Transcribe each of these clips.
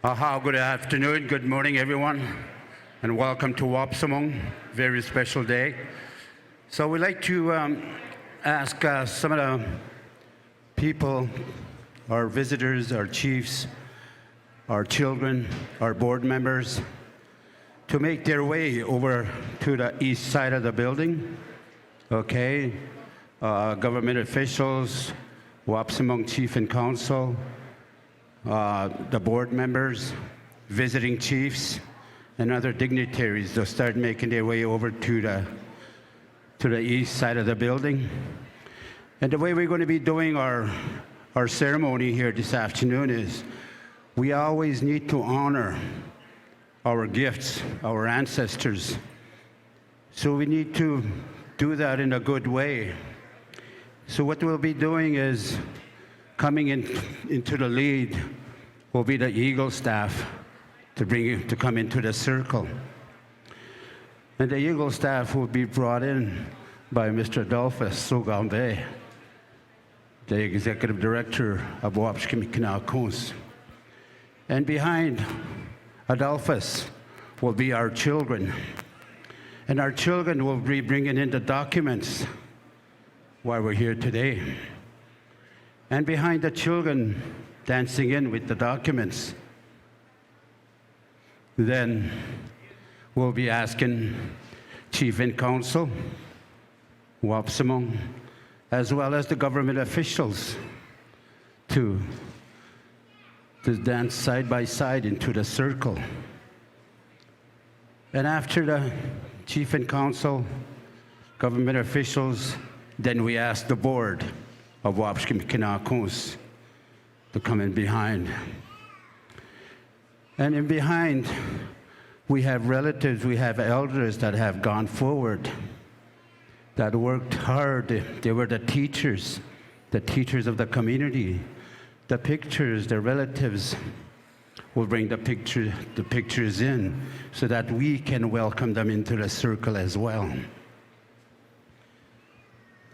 Good afternoon, good morning, everyone, and welcome to Wabaseemoong, very special day. So we'd like to ask some of the people, our visitors, our chiefs, our children, our board members, to make their way over to the east side of the building, okay? Government officials, Wabaseemoong Chief and Council, the board members, visiting chiefs, and other dignitaries to start making their way over to the east side of the building. And the way we're going to be doing our ceremony here this afternoon is we always need to honor our gifts, our ancestors. So we need to do that in a good way. So what we'll be doing is coming into the lead will be the Eagle staff to come into the circle. And the Eagle staff will be brought in by Mr. Adolphus Sogambe, the Executive Director of Wabaseemoong. And behind Adolphus will be our children. And our children will be bringing in the documents while we're here today. And behind the children dancing in with the documents, then we'll be asking Chief and Council, Wabaseemoong, as well as the government officials to dance side by side into the circle. And after the Chief and Council, government officials, then we ask the board of Wabaseemoong to come in behind. And in behind, we have relatives, we have elders that have gone forward, that worked hard. They were the teachers of the community. The pictures, the relatives will bring the pictures in so that we can welcome them into the circle as well.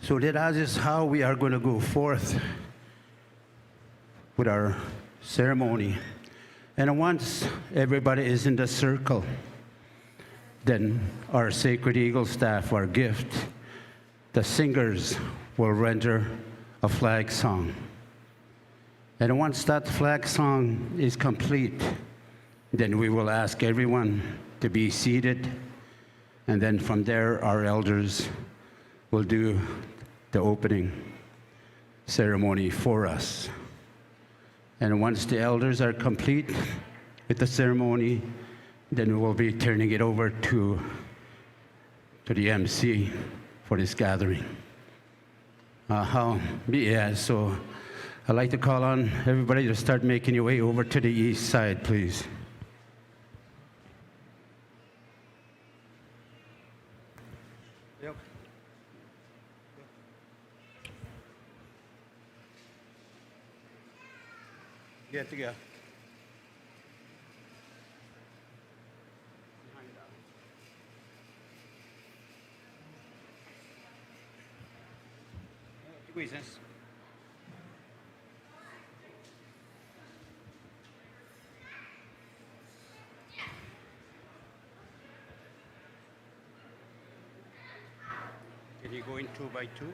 So that is how we are going to go forth with our ceremony. And once everybody is in the circle, then our Sacred Eagle staff, our gift, the singers will render a flag song. And once that flag song is complete, then we will ask everyone to be seated. And then from there, our elders will do the opening ceremony for us. And once the elders are complete with the ceremony, then we'll be turning it over to the MC for this gathering. So I'd like to call on everybody to start making your way over to the east side, please. Yep. Get together. Reasons. Can you go in 2 by 2?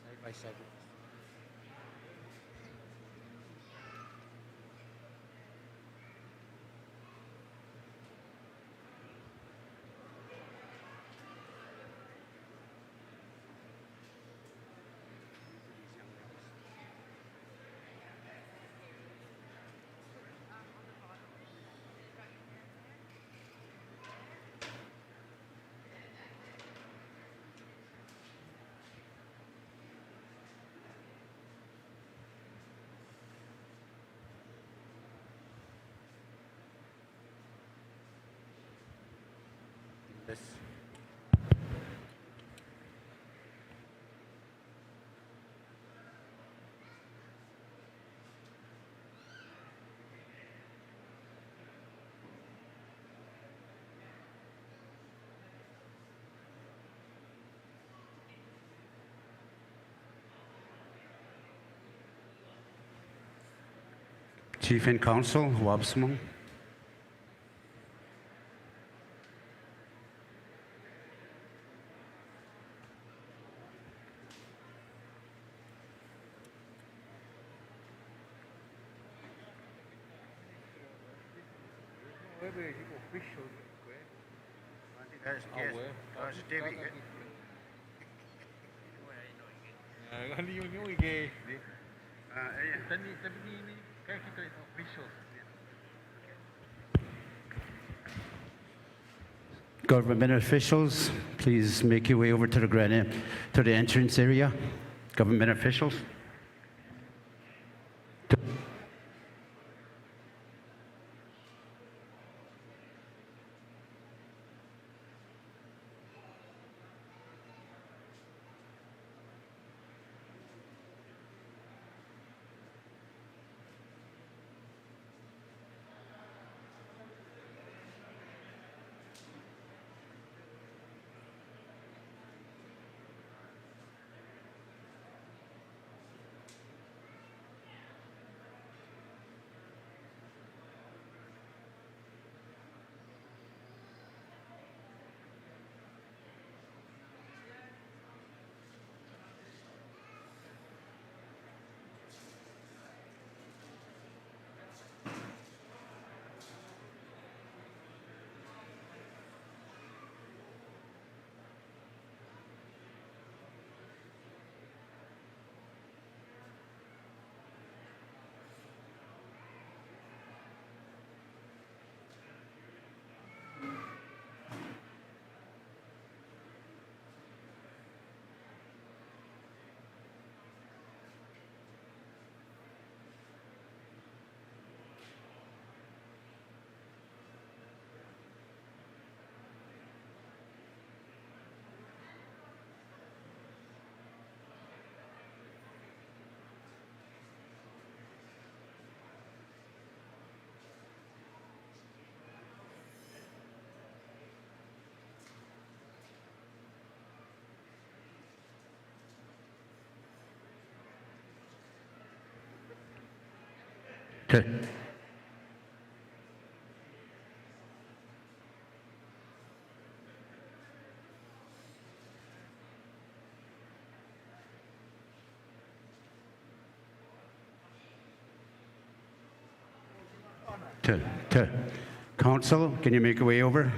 Side by side. Yes. Chief in Council, Wabaseemoong. Government officials, please make your way over to the entrance area. Government officials. To, to Council, can you make your way over?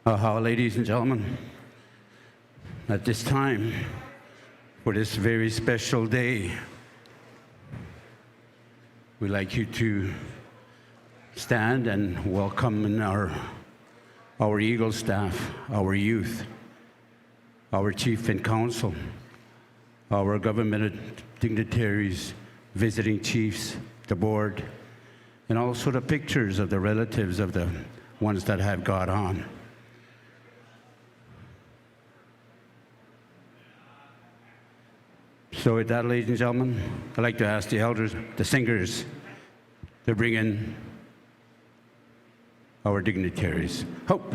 How, ladies and gentlemen, at this time, for this very special day, we'd like you to stand and welcome our Eagle staff, our youth, our chief and council, our government dignitaries, visiting chiefs, the board, and also the pictures of the relatives of the ones that have got on. So with that, ladies and gentlemen, I'd like to ask the elders, the singers, to bring in our dignitaries. Hope.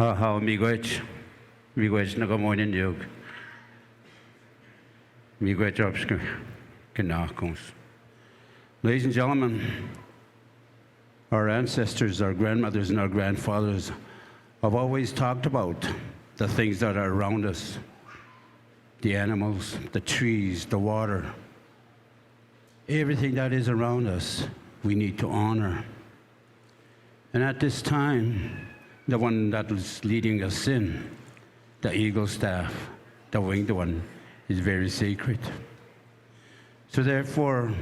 How miigwech na gamonin yug. Miigwech obska kanakons. Ladies and gentlemen, our ancestors, our grandmothers, and our grandfathers have always talked about the things that are around us, the animals, the trees, the water. Everything that is around us, we need to honor. And at this time, the one that is leading us in, the eagle staff, the winged one, is very sacred. So therefore,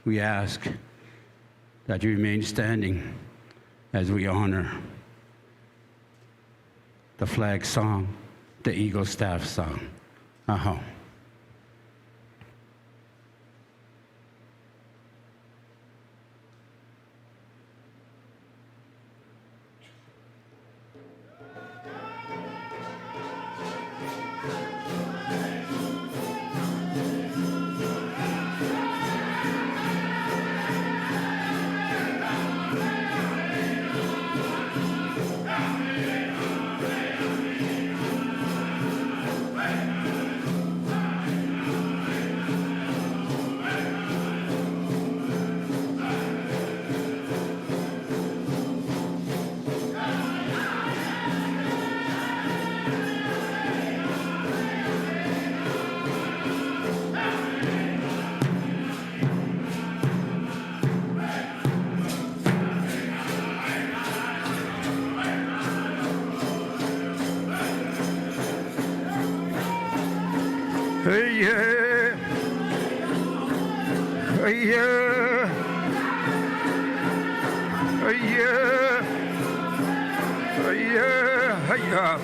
we ask that you remain standing as we honor the flag song, the eagle staff song. Aha. Hey yeah, hey yeah, hey yeah, hey yeah, hey yeah.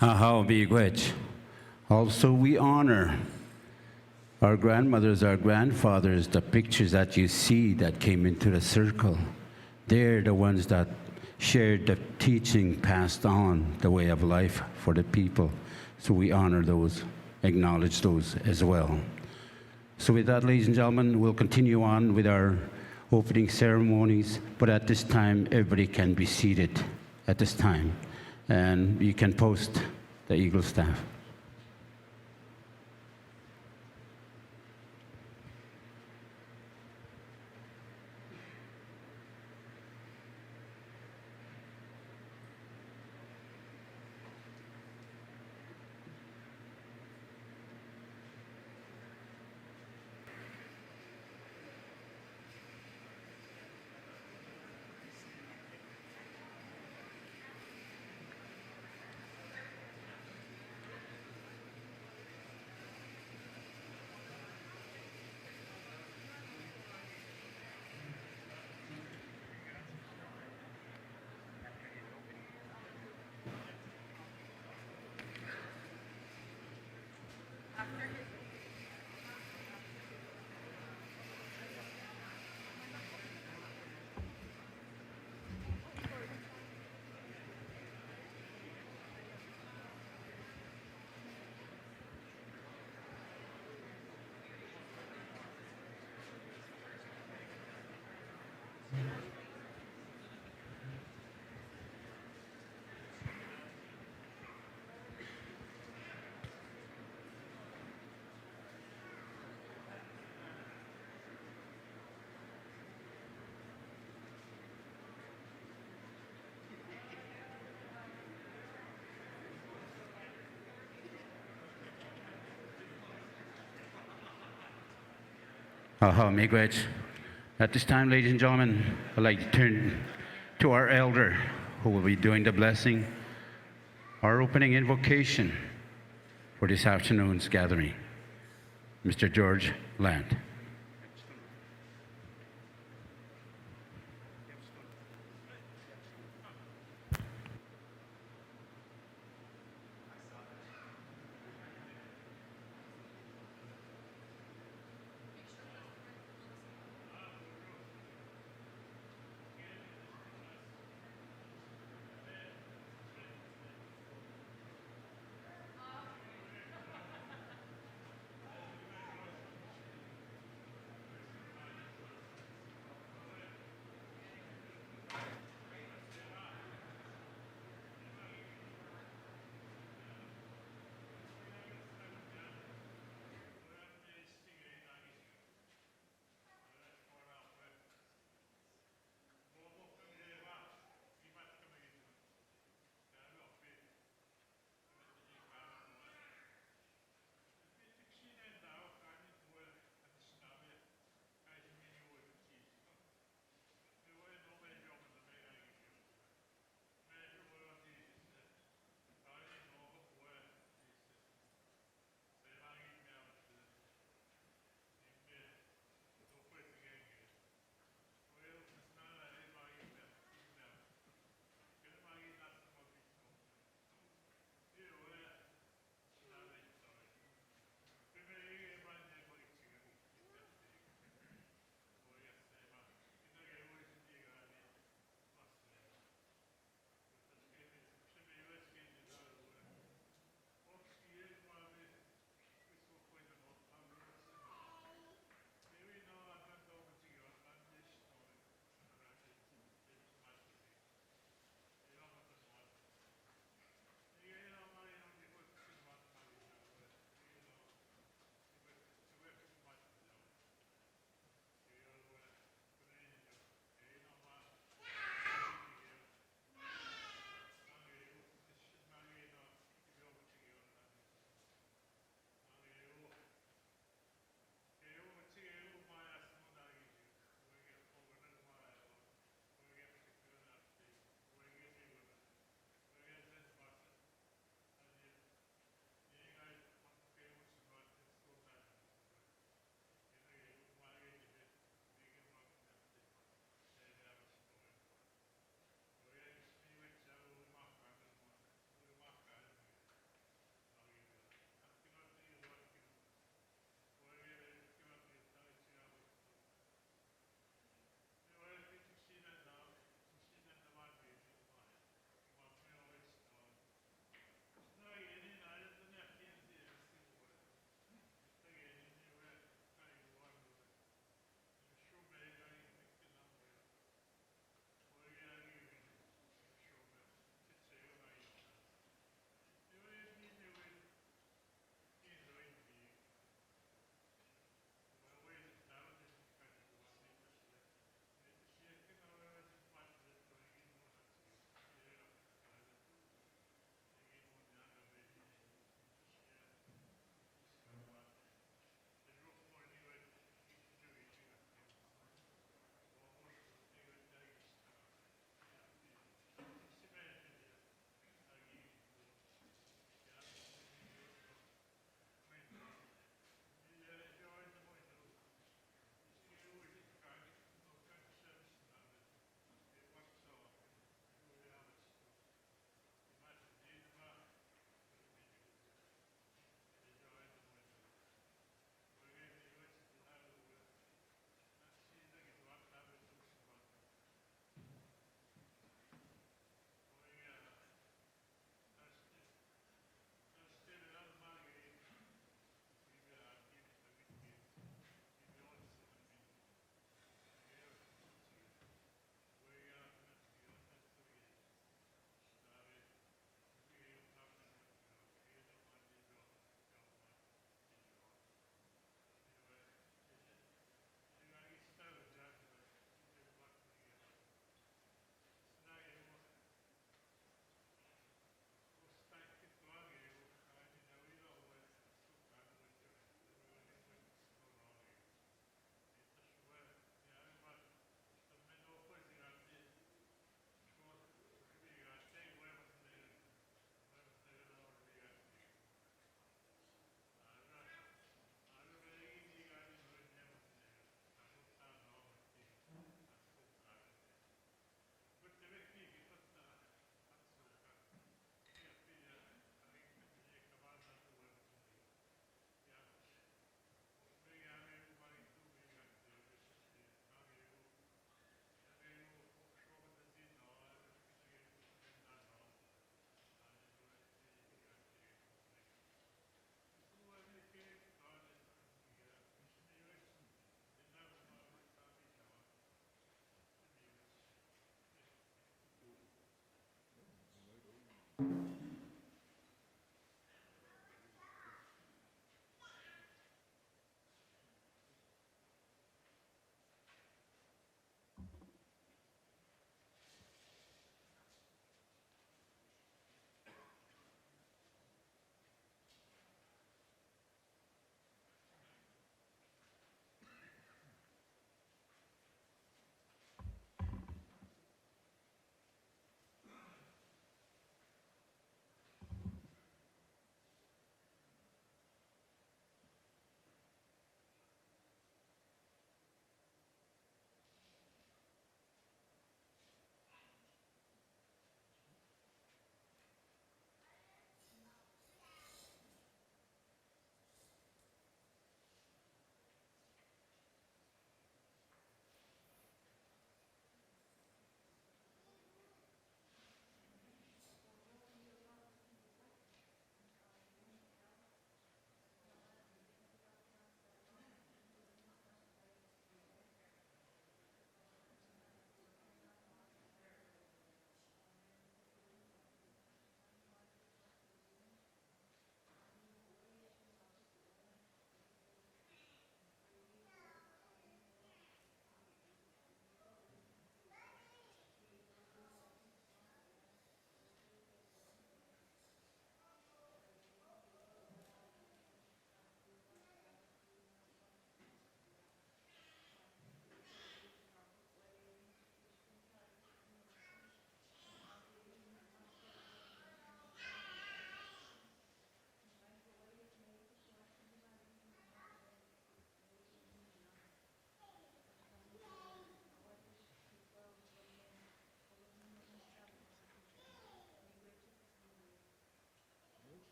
How big which. Also, we honor our grandmothers, our grandfathers, the pictures that you see that came into the circle. They're the ones that shared the teaching, passed on the way of life for the people. So we honor those, acknowledge those as well. So with that, ladies and gentlemen, we'll continue on with our opening ceremonies, but at this time, everybody can be seated at this time. And you can post the eagle staff. Miigwech. At this time, ladies and gentlemen, I'd like to turn to our elder who will be doing the blessing, our opening invocation for this afternoon's gathering, Mr. George Land.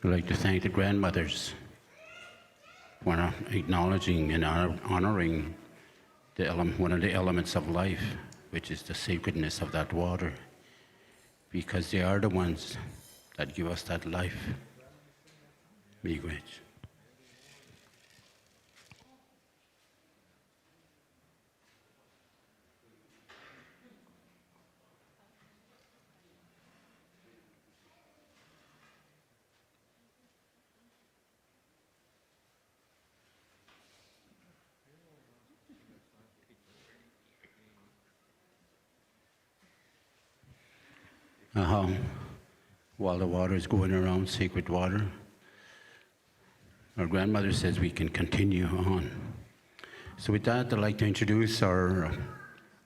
I'd like to thank the grandmothers for acknowledging and honoring one of the elements of life, which is the sacredness of that water, because they are the ones that give us that life. Miigwech. While the water is going around, sacred water, our grandmother says we can continue on. So with that, I'd like to introduce our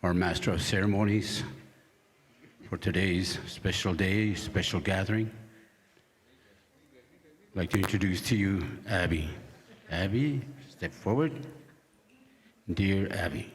Master of Ceremonies for today's special day, special gathering. I'd like to introduce to you Abby. Abby, step forward. Dear Abby.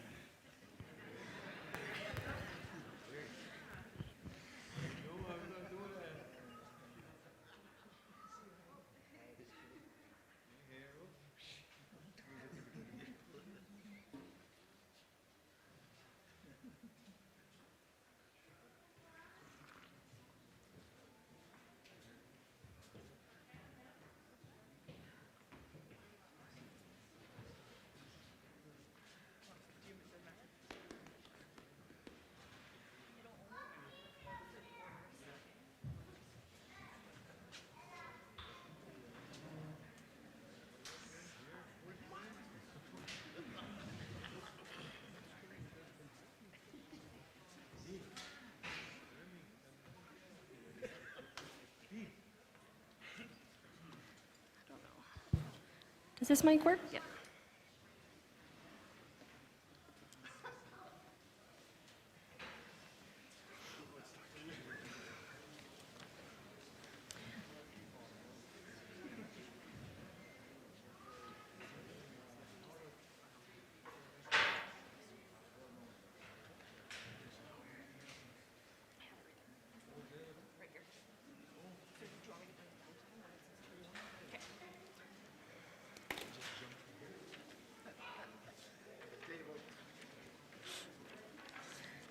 Does this mic work? Yeah.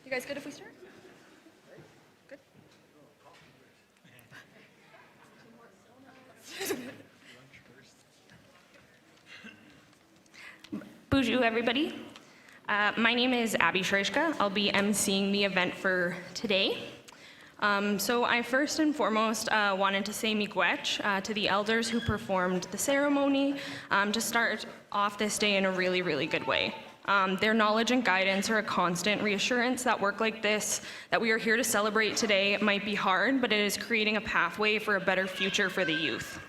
You guys good if we start? Good. Bonjour, everybody. My name is Abby Shrishka. I'll be emceeing the event for today. So I first and foremost wanted to say miigwech to the elders who performed the ceremony to start off this day in a really, really good way. Their knowledge and guidance are a constant reassurance that work like this, that we are here to celebrate today, might be hard, but it is creating a pathway for a better future for the youth.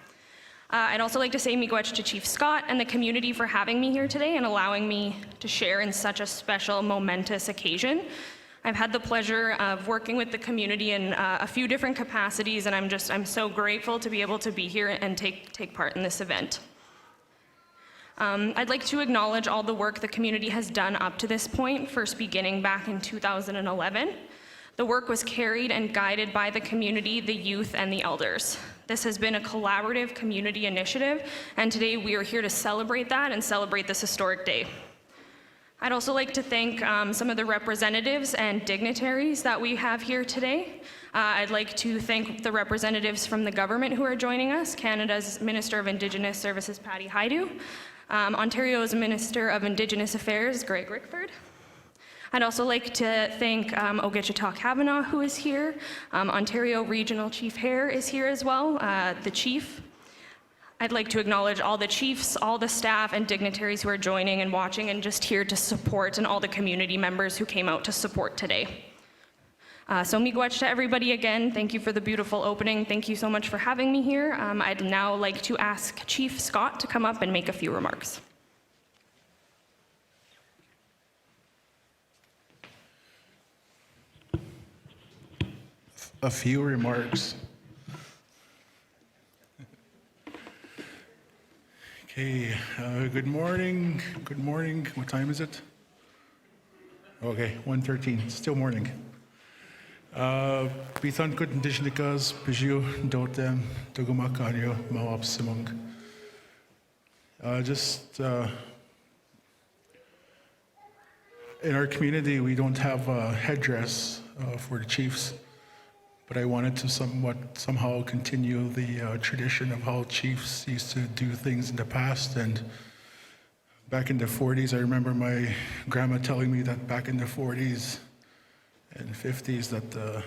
I'd also like to say miigwech to Chief Scott and the community for having me here today and allowing me to share in such a special, momentous occasion. I've had the pleasure of working with the community in a few different capacities, and I'm so grateful to be able to be here and take part in this event. I'd like to acknowledge all the work the community has done up to this point, first beginning back in 2011. The work was carried and guided by the community, the youth, and the elders. This has been a collaborative community initiative, and today we are here to celebrate that and celebrate this historic day. I'd also like to thank some of the representatives and dignitaries that we have here today. I'd like to thank the representatives from the government who are joining us, Canada's Minister of Indigenous Services, Patty Hajdu, Ontario's Minister of Indigenous Affairs, Greg Rickford. I'd also like to thank Ogeechee Kavanaugh, who is here. Ontario Regional Chief Hare is here as well, the Chief. I'd like to acknowledge all the chiefs, all the staff and dignitaries who are joining and watching and just here to support, and all the community members who came out to support today. So miigwech to everybody again. Thank you for the beautiful opening. Thank you so much for having me here. I'd now like to ask Chief Scott to come up and make a few remarks. A few remarks. Okay, good morning. Good morning. What time is it? Okay, 1:13. Still morning. Bithan kut indishnikas piju dotem tugumakanyo Wabaseemoong. Just in our community, we don't have a headdress for the chiefs. But I wanted to somehow continue the tradition of how chiefs used to do things in the past. And back in the 40s, I remember my grandma telling me that back in the 40s and 50s that the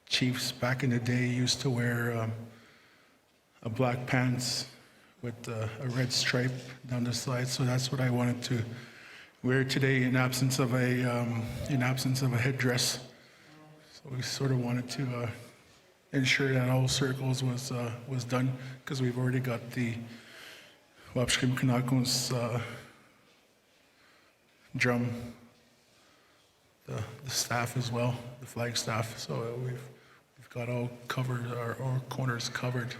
chiefs back in the day used to wear a black pants with a red stripe down the side. So that's what I wanted to wear today in absence of a headdress. We sort of wanted to ensure that all circles was done, because we've already got the Wabaseemoong Kanakun's drum, the staff as well, the flag staff. So we've got all covered, our corners covered.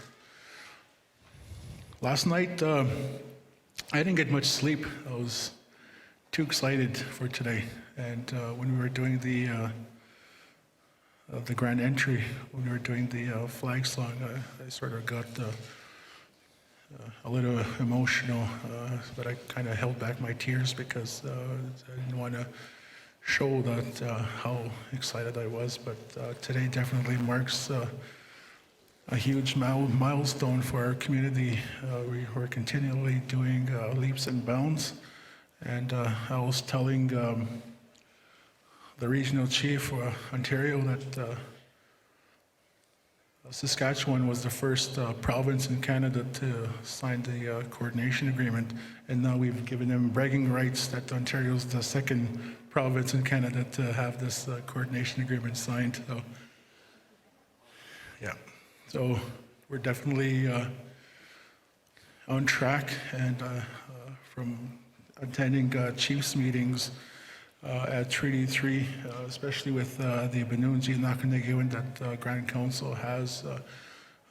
Last night I didn't get much sleep. I was too excited for today, and when we were doing the grand entry, when we were doing the flag song, I sort of got a little emotional, but I kind of held back my tears because I didn't want to show that how excited I was. But today definitely marks a huge milestone for our community. We're continually doing leaps and bounds, and I was telling the regional chief for Ontario that Saskatchewan was the first province in Canada to sign the coordination agreement, and now we've given them bragging rights that Ontario is the second province in Canada to have this coordination agreement signed. So, yeah, so we're definitely on track, and from attending chiefs meetings at Treaty 3, especially with the Benunji Nakanegewin that Grand Council has.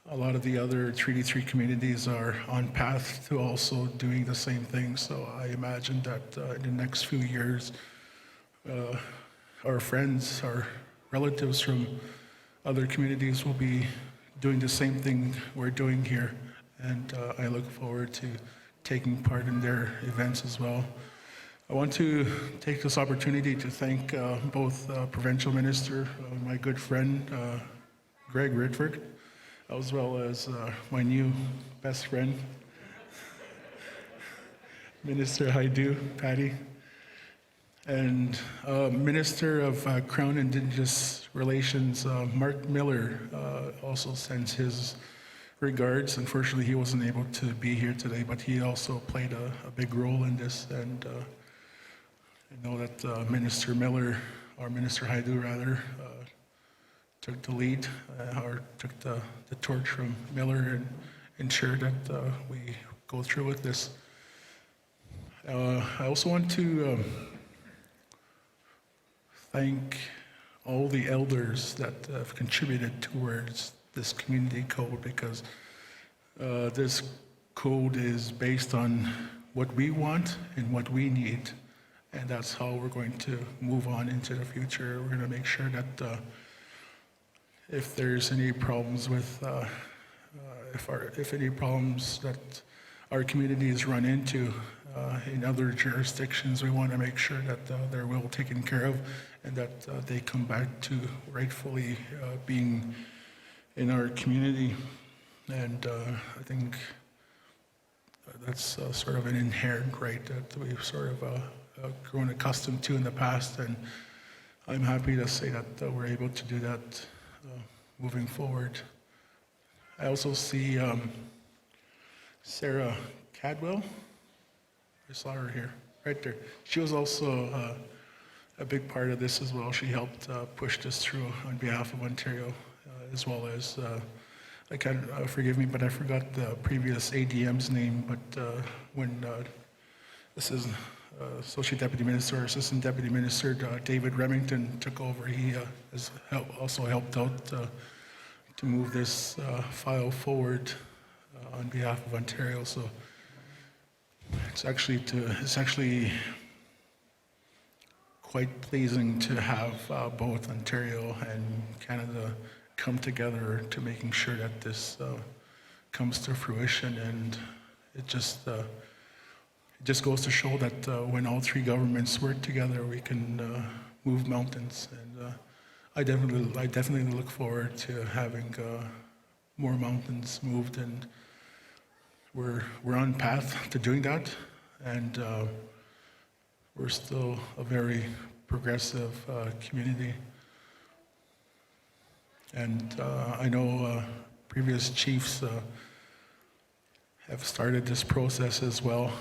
A lot of the other Treaty 3 communities are on path to also doing the same thing. So I imagine that in the next few years, our friends, our relatives from other communities will be doing the same thing we're doing here. And I look forward to taking part in their events as well. I want to take this opportunity to thank both Provincial Minister, my good friend, Greg Ritford, as well as my new best friend, Minister Haidu, Patty, and Minister of Crown Indigenous Relations, Mark Miller, also sends his regards. Unfortunately, he wasn't able to be here today, but he also played a big role in this. And I know that Minister Miller, or Minister Haidu rather, took the lead, or took the torch from Miller and ensured that we go through with this. I also want to thank all the elders that have contributed towards this community code, because this code is based on what we want and what we need, and that's how we're going to move on into the future. We're going to make sure that if there's any problems with, if any problems that our communities run into in other jurisdictions, we want to make sure that they're well taken care of and that they come back to rightfully being in our community. And I think that's sort of an inherent right that we've sort of grown accustomed to in the past, and I'm happy to say that we're able to do that moving forward. I also see Sarah Cadwell. I saw her here, right there. She was also a big part of this as well. She helped push this through on behalf of Ontario, as well as, forgive me, but I forgot the previous ADM's name, but when this is Associate Deputy Minister, or Assistant Deputy Minister David Remington took over, he has also helped out to move this file forward on behalf of Ontario. So it's actually quite pleasing to have both Ontario and Canada come together to making sure that this comes to fruition. And it just goes to show that when all three governments work together, we can move mountains. And I definitely look forward to having more mountains moved, and we're on path to doing that. And we're still a very progressive community. And I know previous chiefs have started this process as well.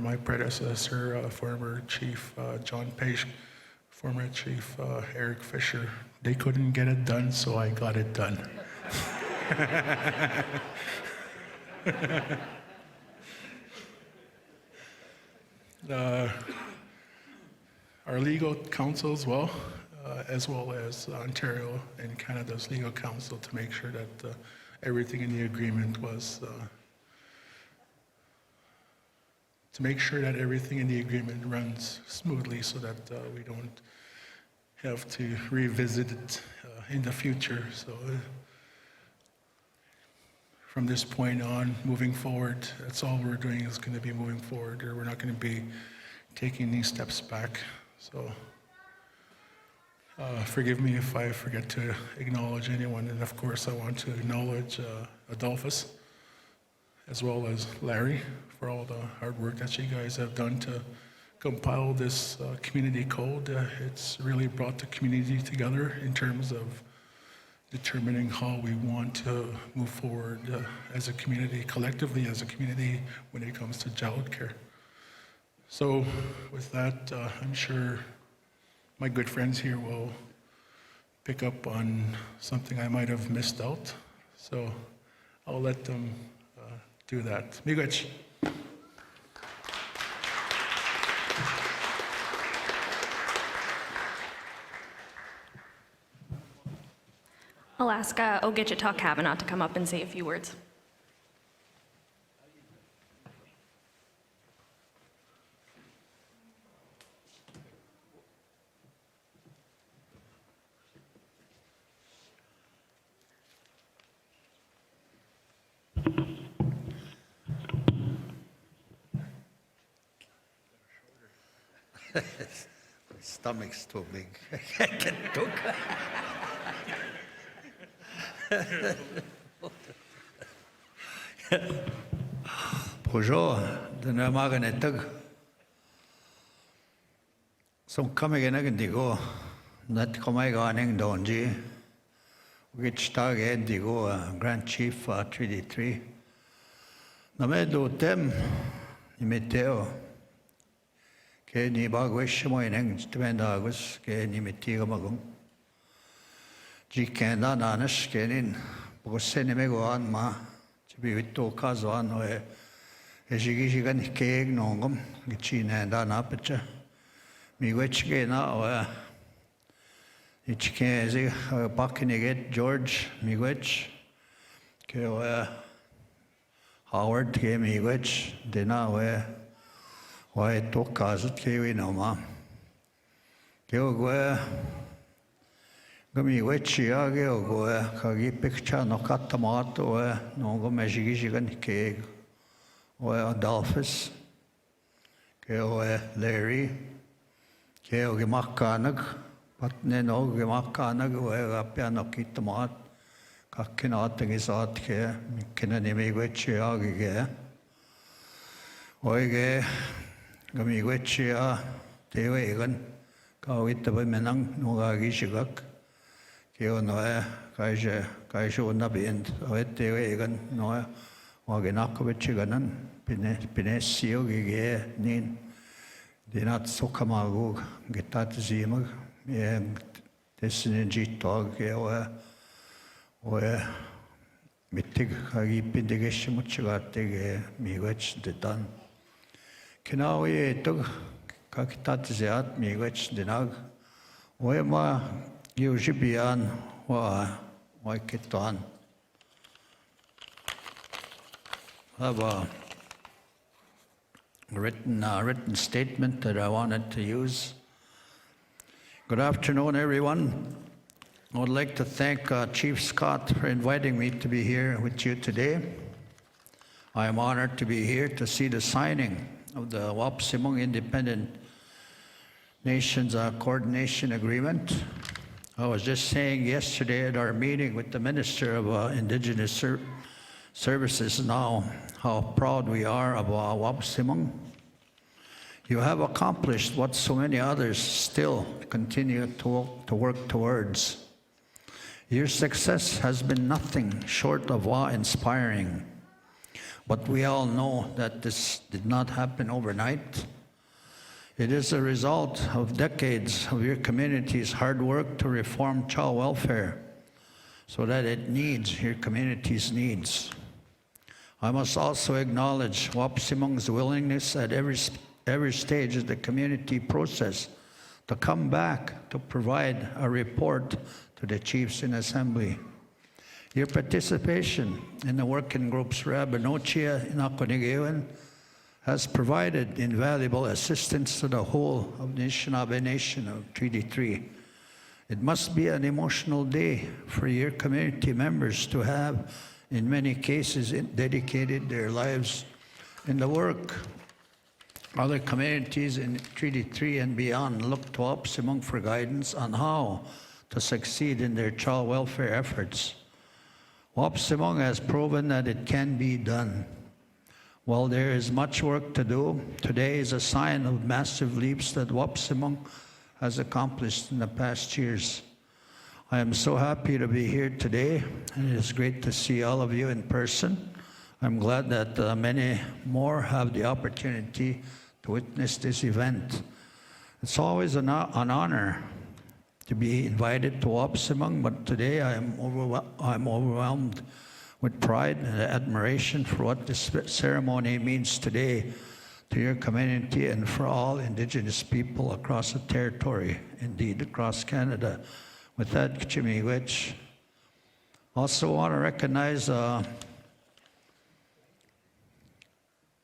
My predecessor, former Chief John Page, former Chief Eric Fisher. They couldn't get it done, so I got it done. Our legal counsel as well as Ontario and Canada's legal counsel, to make sure that everything in the agreement was, to make sure that everything in the agreement runs smoothly, so that we don't have to revisit it in the future. So from this point on, moving forward, that's all we're doing is going to be moving forward, or we're not going to be taking these steps back. So forgive me if I forget to acknowledge anyone, and of course I want to acknowledge Adolphus, as well as Larry, for all the hard work that you guys have done to compile this community code. It's really brought the community together in terms of determining how we want to move forward as a community, collectively as a community, when it comes to childcare. So with that, I'm sure my good friends here will pick up on something I might have missed out. So I'll let them do that. Miigwech. I'll ask Ogitchita Kavanaugh to come up and say a few words. Stomach's too big. I can't cook. Bonjour, de nu magen etag. Som kommer igen again digo. Net kommer ganing donji. Which tag end digo Grand Chief 3D3. Namedo tem imeteo. Ke ni bagwish mo ineng twendagus ke ni metiga magong. Ji kenda nanas kenin. Bogosene megoan ma. Bivitto kazoan hoe ejigigan keeg nongom gichina da napecha miwechge na hoe ichke zi pakiniget George miwech ke hoe Howard ke miwech dena hoe to kazut ke wi no ma ke hoe Gami wechi age ogo kagi picture no katamato no go mejigigan ke o Adolphus ke o Larry ke o gimakanag patne no gimakanag o piano kitamat kakkinat gisat ke kinani me wechi age ge oige gami wechi a tewe gan kawit ba menang no gagi shigak Keo noe kaisho nabiend oete egan noe wagenakovichiganan pinesio gige nin dinat sokamagu getat zimag tesinen jitog oe mittig hagi pindigeshimuchigate miwech detan kinawi etog kakitat ziat miwech dinag oe ma Yujibian wa Kitan. I have a written statement that I wanted to use. Good afternoon, everyone. I would like to thank Chief Scott for inviting me to be here with you today. I am honored to be here to see the signing of the Wabaseemoong Independent Nations Coordination Agreement. I was just saying yesterday at our meeting with the Minister of Indigenous Services now how proud we are of Wabaseemoong. You have accomplished what so many others still continue to work towards. Your success has been nothing short of awe-inspiring, but we all know that this did not happen overnight. It is a result of decades of your community's hard work to reform child welfare so that it meets your community's needs. I must also acknowledge Wabaseemoong's willingness at every stage of the community process to come back to provide a report to the chiefs in assembly. Your participation in the working groups Rabinochia in Akonigewan has provided invaluable assistance to the whole of the Anishinaabe Nation of Treaty 3. It must be an emotional day for your community members to have, in many cases, dedicated their lives in the work. Other communities in Treaty 3 and beyond look to Wabaseemoong for guidance on how to succeed in their child welfare efforts. Wabaseemoong has proven that it can be done. While there is much work to do, today is a sign of massive leaps that Wabaseemoong has accomplished in the past years. I am so happy to be here today, and it is great to see all of you in person. I'm glad that many more have the opportunity to witness this event. It's always an honor to be invited to Wabaseemoong, but today I'm overwhelmed with pride and admiration for what this ceremony means today to your community and for all Indigenous people across the territory, indeed across Canada. With that, Kichimiwich. Also want to recognize an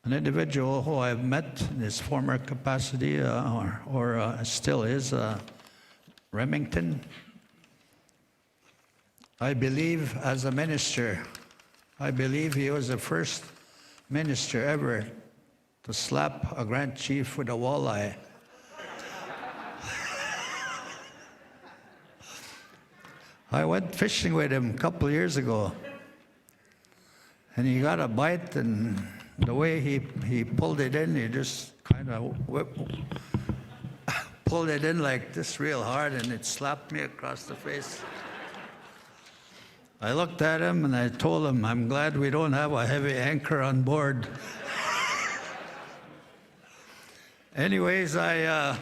individual who I've met in his former capacity, or still is, Remington. I believe as a minister, I believe he was the first minister ever to slap a Grand Chief with a walleye. I went fishing with him a couple of years ago, and he got a bite, and the way he pulled it in, he just kind of pulled it in like this real hard, and it slapped me across the face. I looked at him and I told him, I'm glad we don't have a heavy anchor on board. Anyways, I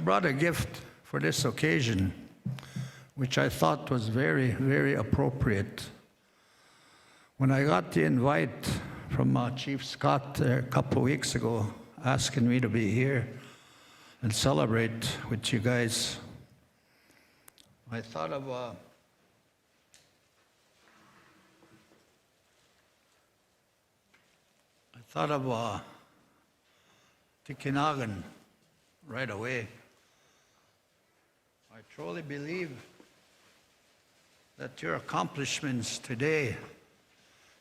brought a gift for this occasion, which I thought was very, very appropriate. When I got the invite from Chief Scott a couple of weeks ago, asking me to be here and celebrate with you guys, I thought of Tikinagan right away. I truly believe that your accomplishments today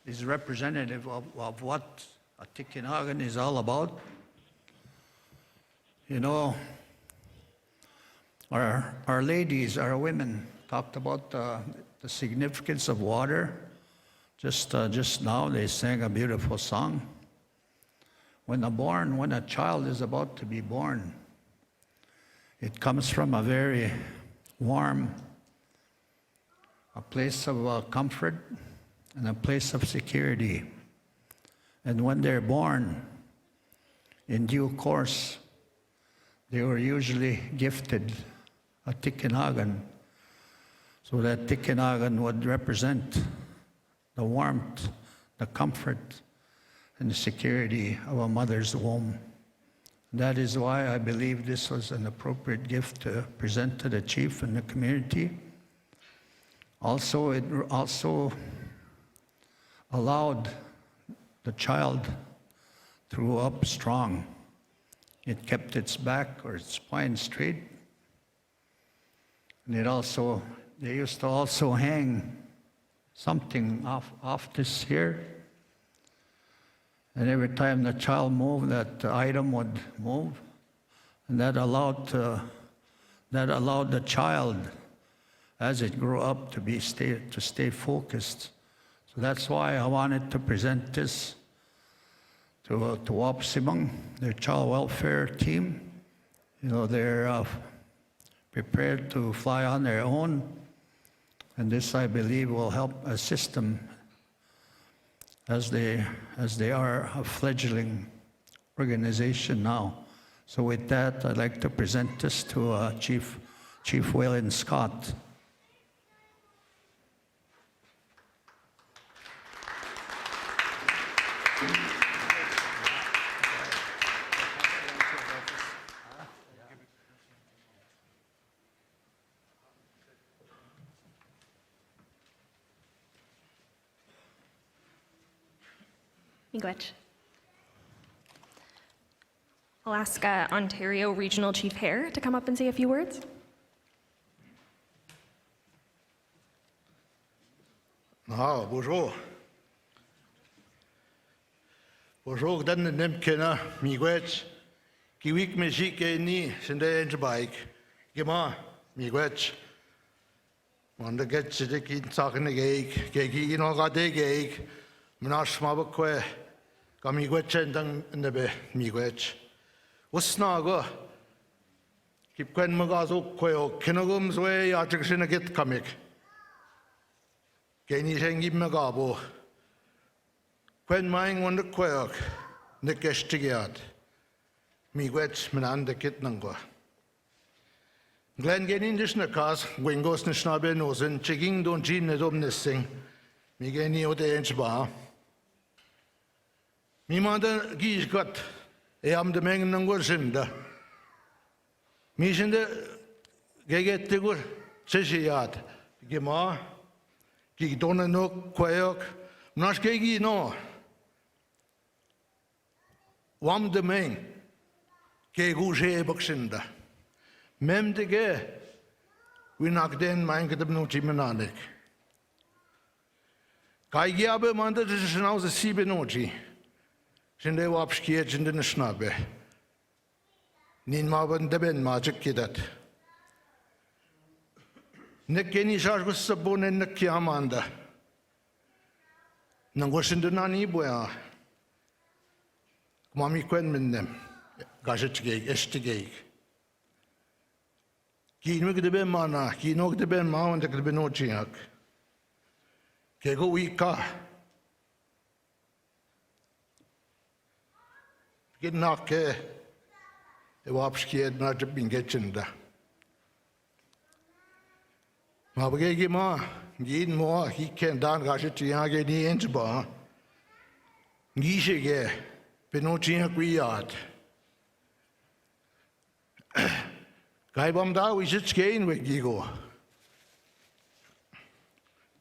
is representative of what a Tikinagan is all about. You know, our ladies, our women, talked about the significance of water. Just now, they sang a beautiful song. When a child is about to be born, it comes from a very warm, a place of comfort and a place of security. And when they're born, in due course, they were usually gifted a Tikinagan, so that Tikinagan would represent the warmth, the comfort, and the security of a mother's womb. That is why I believe this was an appropriate gift to present to the chief and the community. Also, it also allowed the child to grow up strong. It kept its back or its spine straight. And they used to also hang something off this here. And every time the child moved, that item would move. And that allowed the child, as it grew up, to stay focused. So that's why I wanted to present this to Wabaseemoong, their child welfare team. You know, they're prepared to fly on their own, and this, I believe, will help assist them as they are a fledgling organization now. So with that, I'd like to present this to Chief Waylon Scott. Miigwech. I'll ask Ontario Regional Chief Hare to come up and say a few words. Bonjour. Bonjour, dan nem kenna miigwech. Kiwik me shi ke ni sinde enj bike. Gema miigwech. Wanda get chide kin sakne geik, geki no ga de geik. Mnash mabakwe. Ka miigwech dang nebe miigwech. Usna go. Kip kwen magazo kweo kinogum zwe ya chikshina git kamik. Geni sengi magabo. Kwen maing wanda kweo nikeshtigiat. Miigwech minanda kit nangwa. Glen genin dishnakas, wingos nishnabe nosen, chiging don jin nedom nissing. Mi geni ode ench ba. Mi manda gish got. Am de mengen nangwa shinda. Mi shinda geget tigur sishiyat. Gema. Gig dona no kwayok. Mnash gegi no. Wam de meng. Gegu sheebok shinda. Mem de ge. Winak den mein gedem no chimenanek. Kai giabe manda de schnauze siebe nochi. Shinde wapschkiet shinde ne schnabe. Nin ma ben deben magic kidat. Nekeni jargo sabone nakiamanda. Nangosindunani boya. Mami kwen minnem. Gajitgeg, estigeg. Kinwig de ben mana, kinog de ben maun de benochiak. Kego wika. Ginnake. Wapskied na de bingetchinda. Mabagegi ma, gin mo, he can dan gajitiage ni entba. Gishige, benochiak wiat. Gaibam da we should gain with Gigo.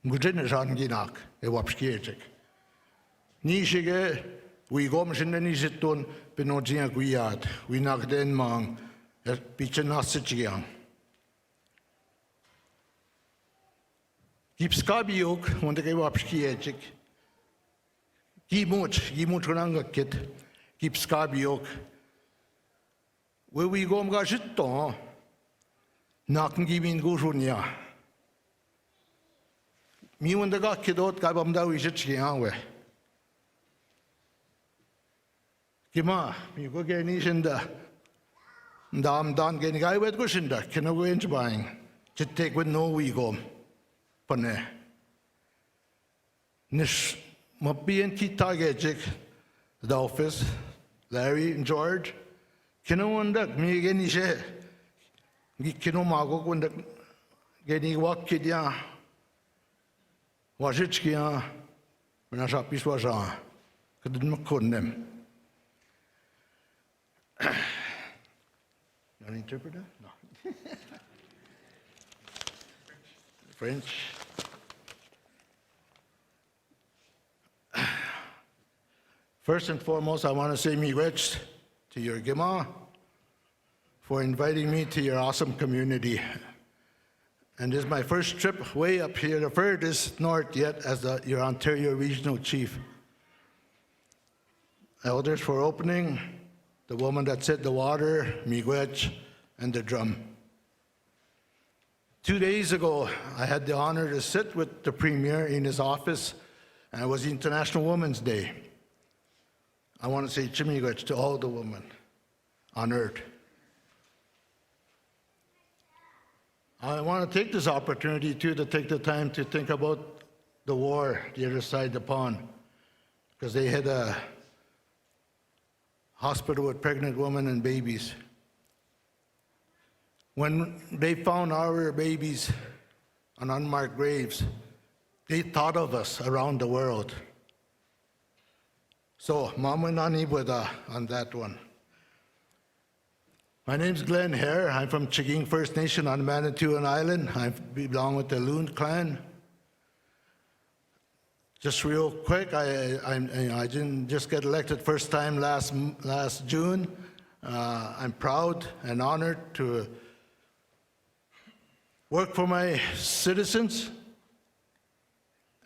Gudin an Ginak, a wapskietic. Nishige, we gomish in the Nishitun, Benogia Guiad, we knock den mang, at Pichanasichian. Keep Skabiok, when they gave wapskietic. Gimuch Ranga kit, keep Skabiok. Where we go, Gashito. Naken giving Gurunia. Me when the got kid out, Gabam da Wishichianwe. Kima, you go get in the Dam Dan getting guy with Gushinda, can I go into buying? Just take with no we go. Pane. Nish Mapi and Kitagejik, the office, Larry and George. Can I wonder me again? Kino mago kun geni wak kidia wajitkia mena japis waja kadin makonnem. An interpreter? No. French. First and foremost, I want to say miigwech to your Gima for inviting me to your awesome community. And this is my first trip way up here, the furthest north yet, as your Ontario Regional Chief. Elders for opening, the woman that set the water, miigwech, and the drum. 2 days ago, I had the honor to sit with the Premier in his office, and it was International Women's Day. I want to say chimiigwech to all the women on earth. I want to take this opportunity, too, to take the time to think about the war, the other side of the pond, because they had a hospital with pregnant women and babies. When they found our babies on unmarked graves, they thought of us around the world. So, Mama Nani Buddha on that one. My name's Glenn Hare. I'm from Chiging First Nation on Manitoulin Island. I belong with the Loon clan. Just real quick, I didn't just get elected first time last June. I'm proud and honored to work for my citizens,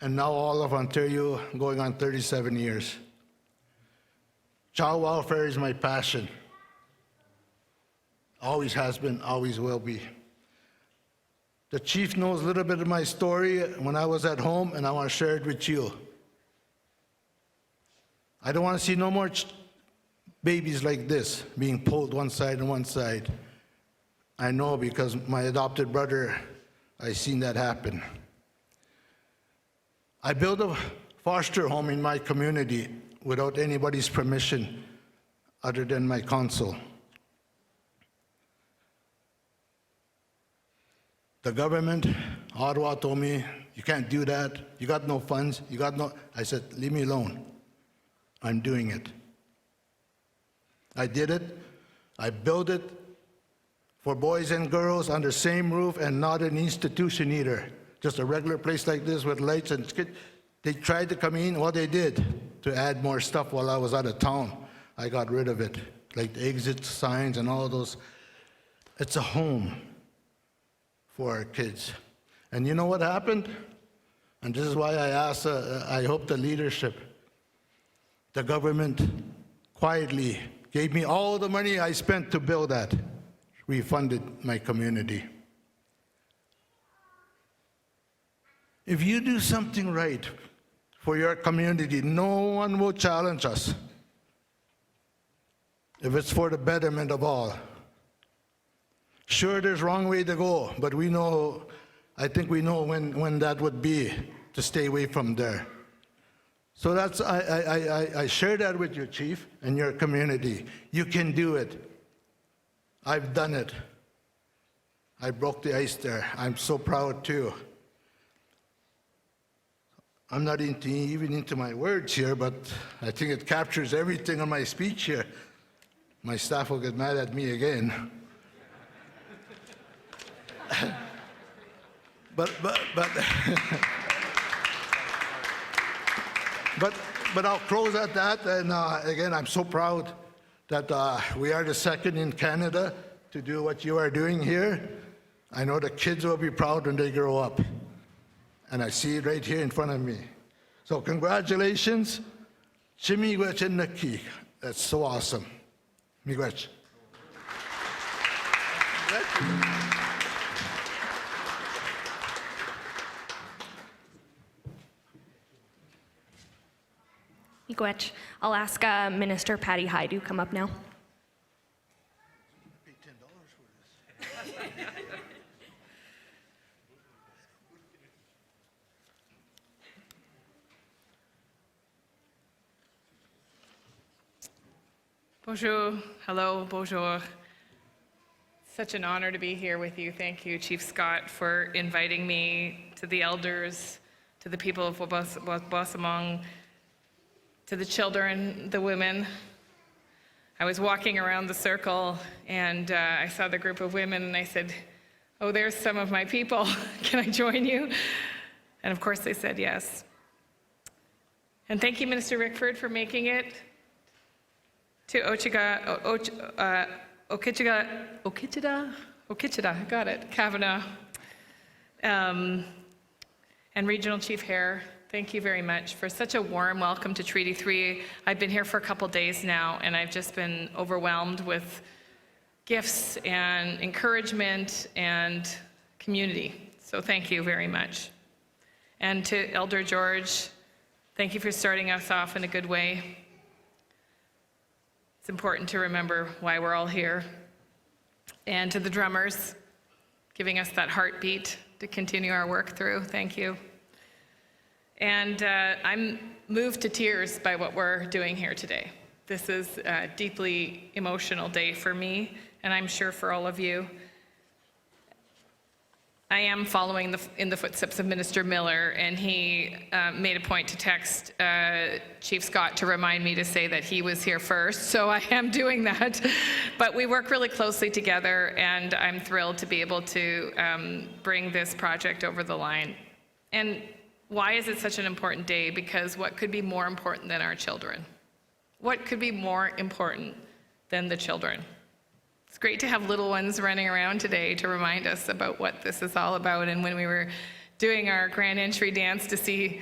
and now all of Ontario, going on 37 years. Child welfare is my passion. Always has been, always will be. The chief knows a little bit of my story when I was at home, and I want to share it with you. I don't want to see no more babies like this being pulled one side and one side. I know because my adopted brother, I seen that happen. I built a foster home in my community without anybody's permission other than my council. The government, Ottawa, told me, you can't do that. You got no funds. You got no. I said, leave me alone. I'm doing it. I did it. I built it for boys and girls on the same roof, and not an institution either. Just a regular place like this with lights and kids. They tried to come in. Well, they did to add more stuff while I was out of town. I got rid of it, like the exit signs and all those. It's a home for our kids. And you know what happened? And this is why I asked, I hope the leadership, the government quietly gave me all the money I spent to build that, refunded my community. If you do something right for your community, no one will challenge us if it's for the betterment of all. Sure, there's wrong way to go, but we know, I think we know when that would be to stay away from there. So that's, I share that with you, Chief, and your community. You can do it. I've done it. I broke the ice there. I'm so proud too. I'm not even into my words here, but I think it captures everything on my speech here. My staff will get mad at me again. but I'll close at that. And again, I'm so proud that we are the second in Canada to do what you are doing here. I know the kids will be proud when they grow up. And I see it right here in front of me. So congratulations. Miigwech and Naki. That's so awesome. Miigwech. Miigwech. I'll ask Minister Patty Hyde to come up now. Bonjour, hello, bonjour. Such an honor to be here with you. Thank you, Chief Scott, for inviting me, to the elders, to the people of Wabaseemoong, to the children, the women. I was walking around the circle and I saw the group of women and I said, oh, there's some of my people. Can I join you? And of course they said yes. And thank you, Minister Rickford, for making it to Okitchida, got it, Kavanagh, and Regional Chief Hare, thank you very much for such a warm welcome to Treaty 3. I've been here for a couple days now, and I've just been overwhelmed with gifts and encouragement and community. So thank you very much. And to Elder George, thank you for starting us off in a good way. It's important to remember why we're all here. And to the drummers, giving us that heartbeat to continue our work through, thank you. And I'm moved to tears by what we're doing here today. This is a deeply emotional day for me, and I'm sure for all of you. I am following in the footsteps of Minister Miller, and he made a point to text Chief Scott to remind me to say that he was here first, so I am doing that. But we work really closely together, and I'm thrilled to be able to bring this project over the line. And why is it such an important day? Because what could be more important than our children? What could be more important than the children? It's great to have little ones running around today to remind us about what this is all about. And when we were doing our grand entry dance to see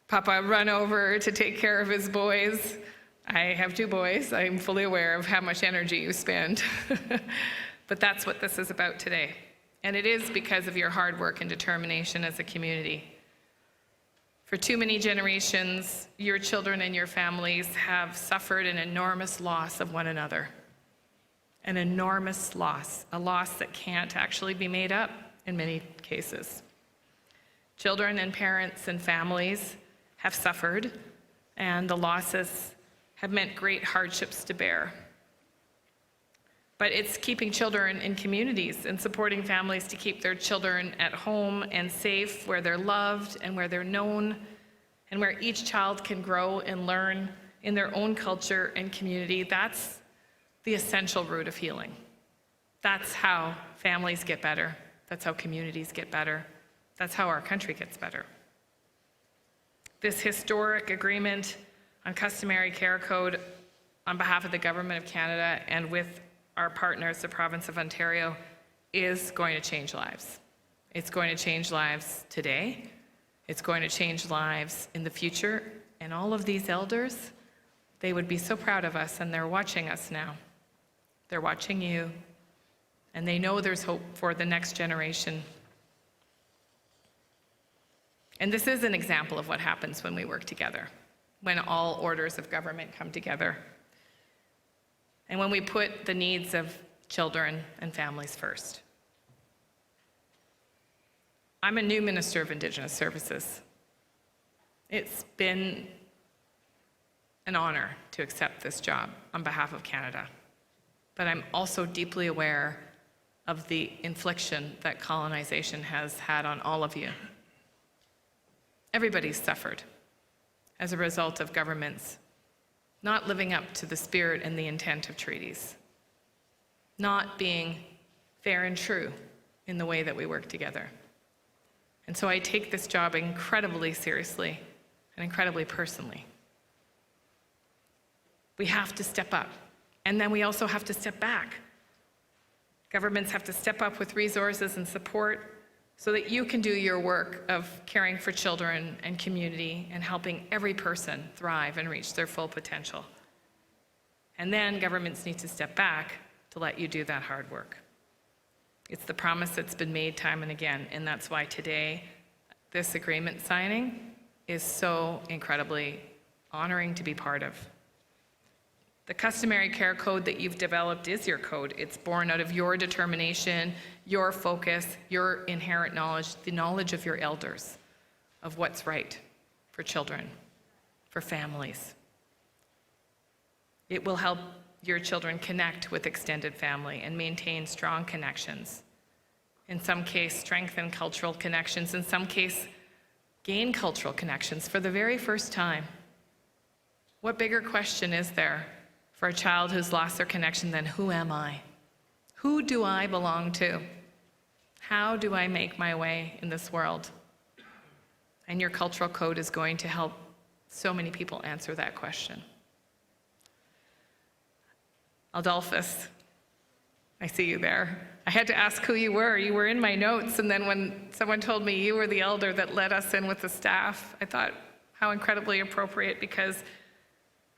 Papa run over to take care of his boys, I have 2 boys, I'm fully aware of how much energy you spend. But that's what this is about today. And it is because of your hard work and determination as a community. For too many generations, your children and your families have suffered an enormous loss of one another. An enormous loss, a loss that can't actually be made up in many cases. Children and parents and families have suffered, and the losses have meant great hardships to bear. But it's keeping children in communities and supporting families to keep their children at home and safe, where they're loved and where they're known, and where each child can grow and learn in their own culture and community. That's the essential root of healing. That's how families get better. That's how communities get better. That's how our country gets better. This historic agreement on customary care code on behalf of the Government of Canada and with our partners, the Province of Ontario, is going to change lives. It's going to change lives today. It's going to change lives in the future. And all of these elders, they would be so proud of us, and they're watching us now. They're watching you, and they know there's hope for the next generation. And this is an example of what happens when we work together, when all orders of government come together, and when we put the needs of children and families first. I'm a new Minister of Indigenous Services. It's been an honor to accept this job on behalf of Canada, but I'm also deeply aware of the infliction that colonization has had on all of you. Everybody's suffered as a result of governments not living up to the spirit and the intent of treaties, not being fair and true in the way that we work together. And so I take this job incredibly seriously and incredibly personally. We have to step up, and then we also have to step back. Governments have to step up with resources and support so that you can do your work of caring for children and community and helping every person thrive and reach their full potential. And then governments need to step back to let you do that hard work. It's the promise that's been made time and again, and that's why today this agreement signing is so incredibly honoring to be part of. The customary care code that you've developed is your code. It's born out of your determination, your focus, your inherent knowledge, the knowledge of your elders, of what's right for children, for families. It will help your children connect with extended family and maintain strong connections. In some case, strengthen cultural connections. In some case, gain cultural connections for the very first time. What bigger question is there for a child who's lost their connection than, who am I? Who do I belong to? How do I make my way in this world? And your cultural code is going to help so many people answer that question. Adolphus, I see you there. I had to ask who you were. You were in my notes, and then when someone told me you were the elder that led us in with the staff, I thought how incredibly appropriate, because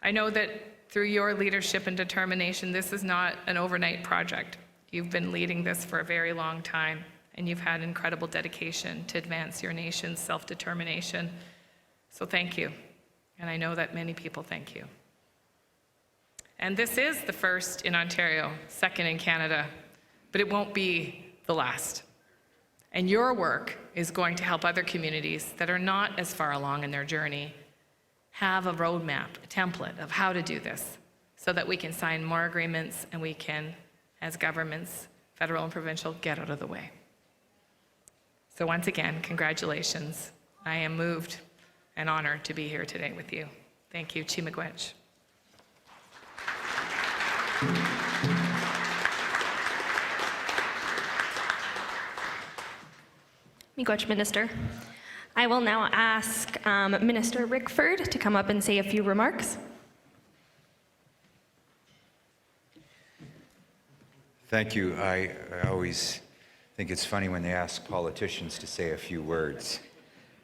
I know that through your leadership and determination, this is not an overnight project. You've been leading this for a very long time, and you've had incredible dedication to advance your nation's self-determination. So thank you, and I know that many people thank you. And this is the first in Ontario, second in Canada, but it won't be the last. And your work is going to help other communities that are not as far along in their journey have a roadmap, a template of how to do this, so that we can sign more agreements and we can, as governments, federal and provincial, get out of the way. So once again, congratulations. I am moved and honored to be here today with you. Thank you, Chi Miigwech. Miigwech, Minister. I will now ask Minister Rickford to come up and say a few remarks. Thank you. I always think it's funny when they ask politicians to say a few words.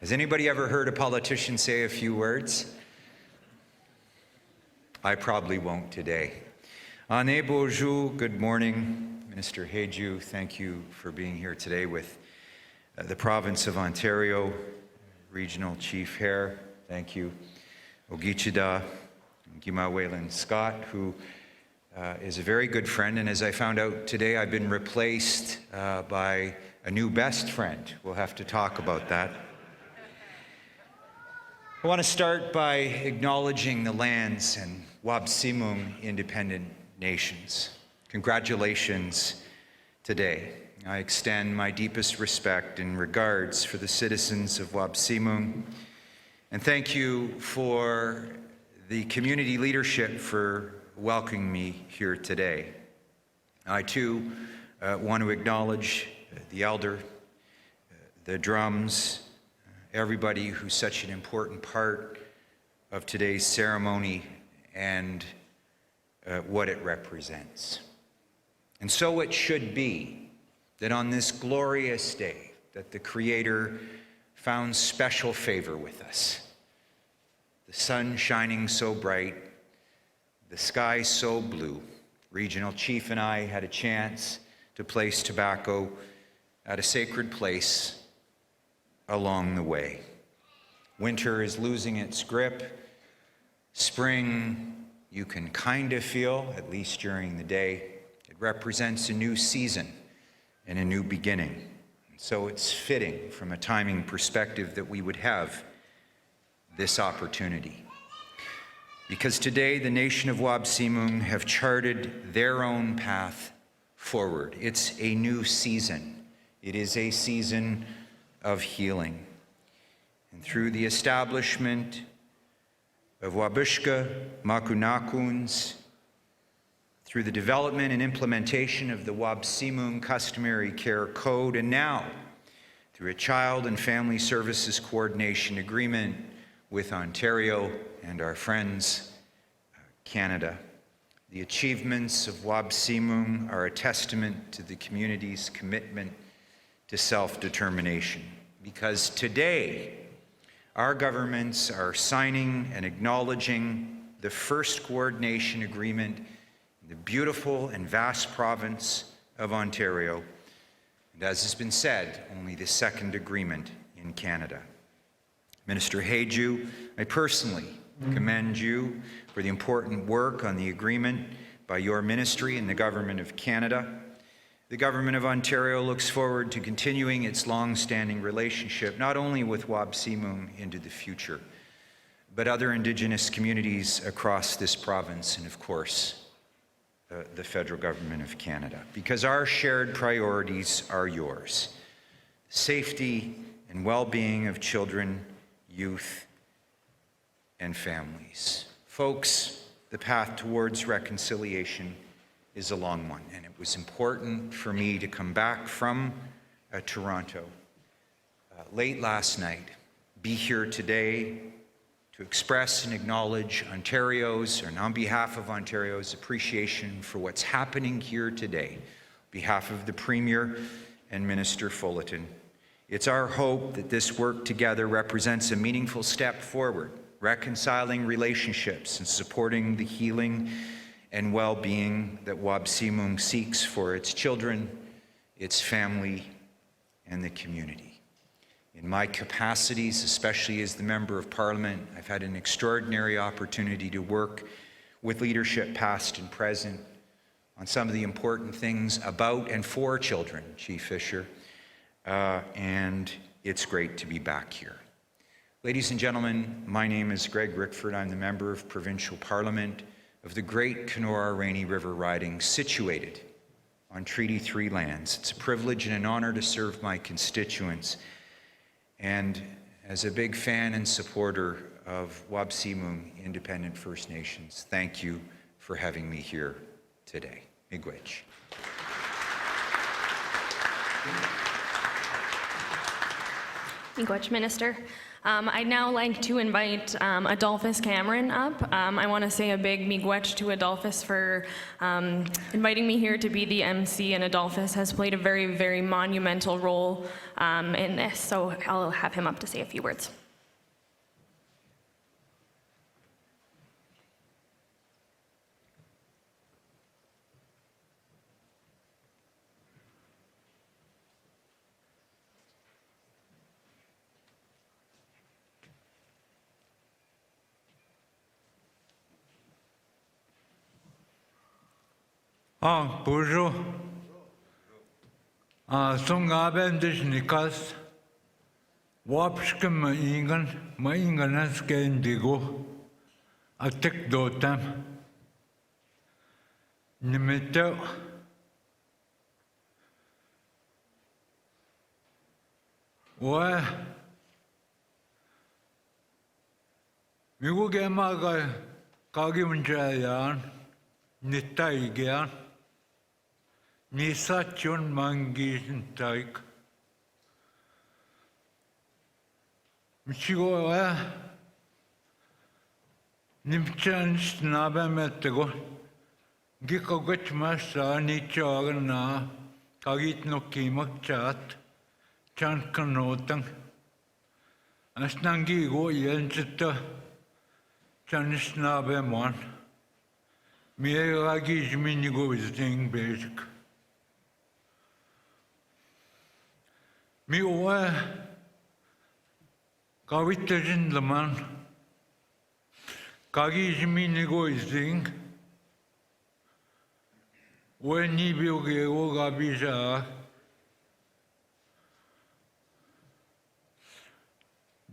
Has anybody ever heard a politician say a few words? I probably won't today. Ane bonjour, good morning. Minister Heju, thank you for being here today with the province of Ontario, Regional Chief Hare, thank you. Ogichida, Gimawelin Scott, who is a very good friend, and as I found out today, I've been replaced by a new best friend. We'll have to talk about that. I want to start by acknowledging the lands and Wabaseemoong Independent Nations. Congratulations today. I extend my deepest respect and regards for the citizens of Wabaseemoong, and thank you for the community leadership for welcoming me here today. I too want to acknowledge the elder, the drums, everybody who's such an important part of today's ceremony and what it represents. And so it should be that on this glorious day that the Creator found special favor with us. The sun shining so bright, the sky so blue. Regional Chief and I had a chance to place tobacco at a sacred place along the way. Winter is losing its grip. Spring, you can kind of feel, at least during the day. It represents a new season and a new beginning. So it's fitting from a timing perspective that we would have this opportunity. Because today the nation of Wabaseemoong have charted their own path forward. It's a new season. It is a season of healing. And through the establishment of Wabishka Makunakuns, through the development and implementation of the Wabaseemoong Customary Care Code, and now through a Child and Family Services Coordination Agreement with Ontario and our friends, Canada. The achievements of Wabaseemoong are a testament to the community's commitment to self-determination. Because today, our governments are signing and acknowledging the first coordination agreement in the beautiful and vast province of Ontario, and as has been said, only the second agreement in Canada. Minister Hajdu, I personally commend you for the important work on the agreement by your ministry and the Government of Canada. The Government of Ontario looks forward to continuing its long-standing relationship, not only with Wabaseemoong into the future, but other Indigenous communities across this province and, of course, the federal government of Canada, because our shared priorities are yours: safety and well-being of children, youth, and families. Folks, the path towards reconciliation is a long one, and it was important for me to come back from Toronto late last night, be here today to express and acknowledge Ontario's, and on behalf of Ontario's, appreciation for what's happening here today, on behalf of the Premier and Minister Fullerton. It's our hope that this work together represents a meaningful step forward, reconciling relationships and supporting the healing and well-being that Wabaseemoong seeks for its children, its family, and the community. In my capacities, especially as the Member of Parliament, I've had an extraordinary opportunity to work with leadership past and present on some of the important things about and for children, Chief Fisher, and it's great to be back here. Ladies and gentlemen, my name is Greg Rickford. I'm the Member of Provincial Parliament of the Great Kenora-Rainy River riding, situated on Treaty 3 lands. It's a privilege and an honor to serve my constituents. And as a big fan and supporter of Wabaseemoong Independent First Nations, thank you for having me here today. Miigwech. Miigwech, Minister. I'd now like to invite Adolphus Cameron up. I want to say a big miigwech to Adolphus for inviting me here to be the MC, and Adolphus has played a very, very monumental role in this, so I'll have him up to say a few words. Bonjour. Songaben dus nikas. Wapske maingan as ken digo. Atek dotam. Nimito. Wa. Migu gemaga kagi munjayan. Nitaigian. Nisachon mangin taik. Michigo nimchan snabe metego. Gikogot masa nichagan na kagit no kimak chat. Chan kanotang. Asnangi go yenchita. Chan snabe mon. Miragi jminigo visiting basic. Mi oa Kawitajan laman. Kagi jiminigo izing. When he will go Gabija.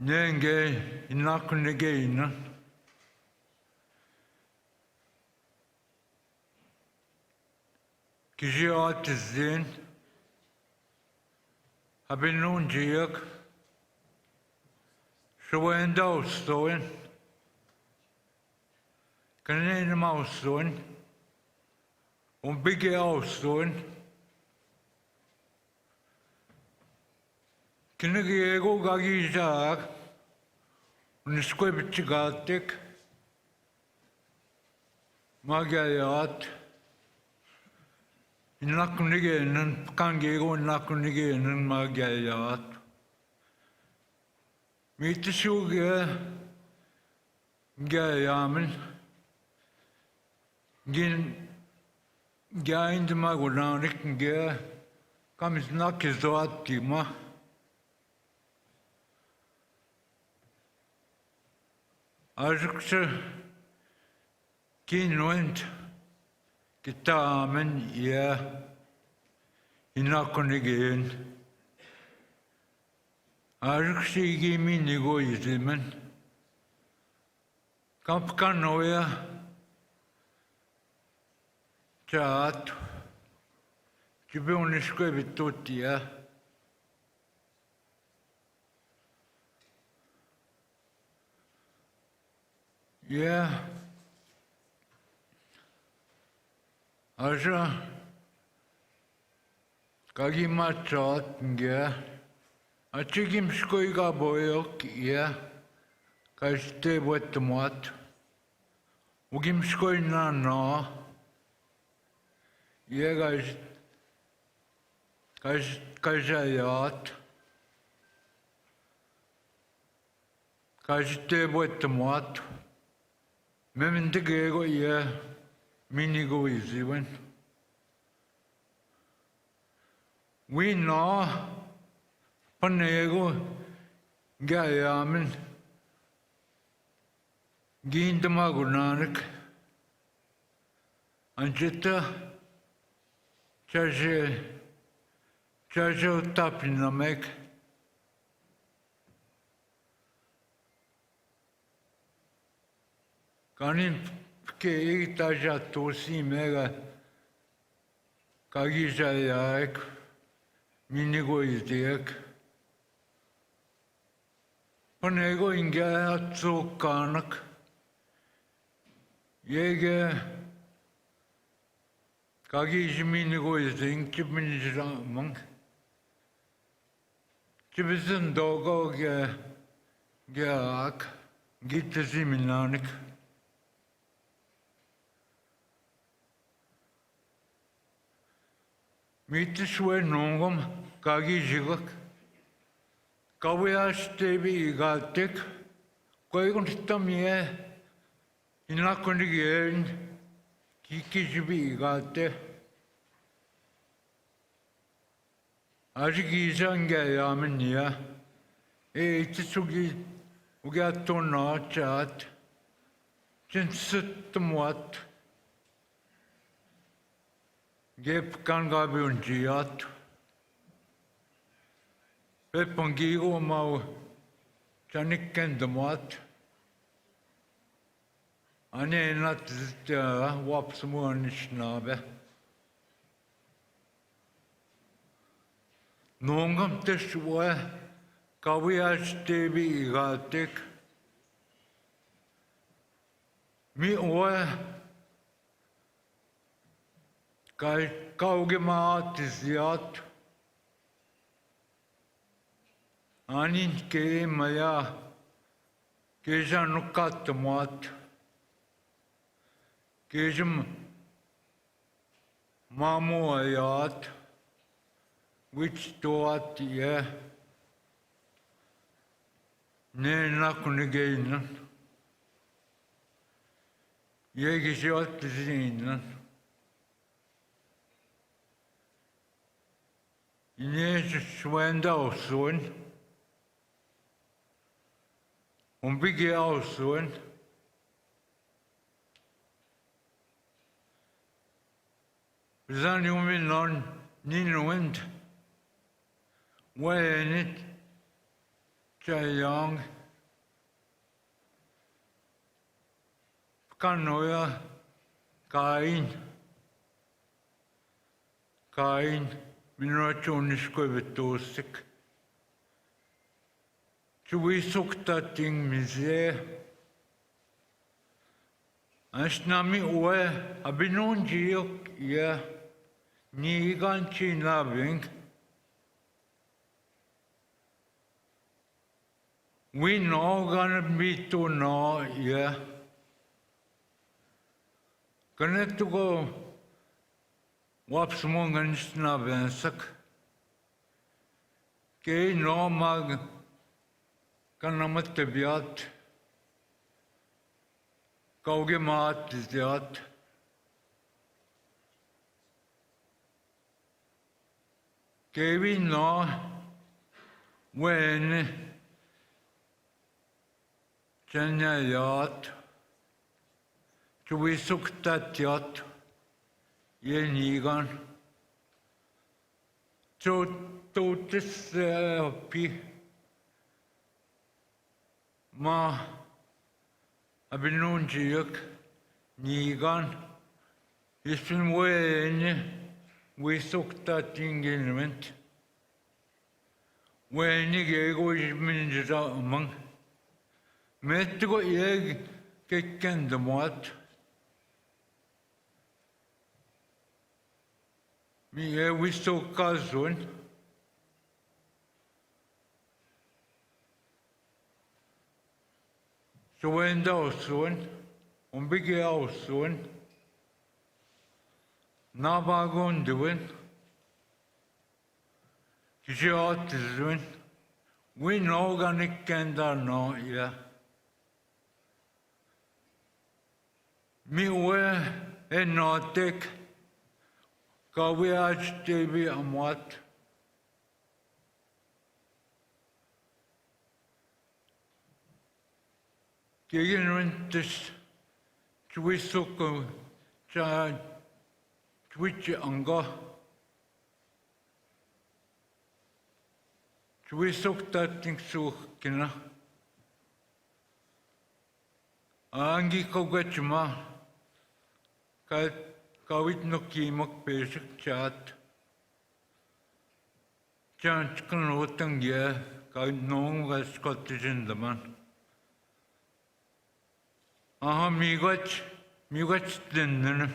Nenge inakunagain. Kijiat zin. Habinun jiak. Shawenda stoin. Kanina maustoin. Big stoin. Kinagiego gagijak. Unisquibchigatic. Magayat. Inakunigin, Kangego, Nakunigin, and Magayat. Meet the sugar Gayaman. Gain the Maguranic and Gay comes knock his dot Tima. Arjukse Keynote. Kitamen, yeah, inakunigin. Arksigi minigo izimen. Kapkanoya chat. Kibunisko vitutia. Yeah. Aja Kagimachat, yeah. A chikim skoiga boyok, yeah. Kajte wetmat. Ugim skoina no. Yeah, Kajayat. Kajte wetmat. Mementegego, yeah. Minigo is even. We know Panego Gayaman Gindamagunanik Anjita Chajo Tapinamek Kanin Ke taja tosi mega kagijayak minigo izdiak panego inga atsukanak yege kagij minigo izding chibinjramang chibizan dogo geak gitaziminanik Mitishwe nongom kagi jigak. Kawiash tebi igatik. Koigon tamye. Inakunigin. Kiki jibi igate. Ajigizan gayamin ya. Itisugi ugatona chat. Chinsittumwat. Gep kan gabi unjiat. Pepangigo mau chanik kendamat. Ane nat zitya Wabaseemoong Independent. Nongam teshwa kawiash tebi igatik. Mi oe Kaugemaat ziat. Anin ke maya kejanukat mat. Kejum mamu ayat. Which toat ye. Ne nakunigain. Ye gishat zin. Ine swenda osun. Ombigi ausuan. Bizan yumin non ninuend. Wayanit. Chayang. Kanoya. Kain. Kain. Minrachoniskovitosik. Chuisukta ting mize. Asnami ue abinon jiok ya nigan chinabing. We know gonna be to know ya. Gonna to go Wabaseemoong Independent Nations. Ke no mag kanamatabiat. Kauge maat diat. Kevi no when chanyayat chuisuktatyat yenigan totis pi ma abinunjiak nigan isin when wisuktatingilment when yego minjra among metgo yeg kekendamat mi wisukazun so when dausun umbige ausun nabagun duin kishatizun we know organic kenda no ya mi we enotek kawiach tebi amwat Gegenwintes Chwisuk cha Twitch anga Chwisuk tating sukina Angi kogachma kawit no kimak pesik chat Chant kanotang ya kawit nong was Scottish daman Aha miigach dinnan.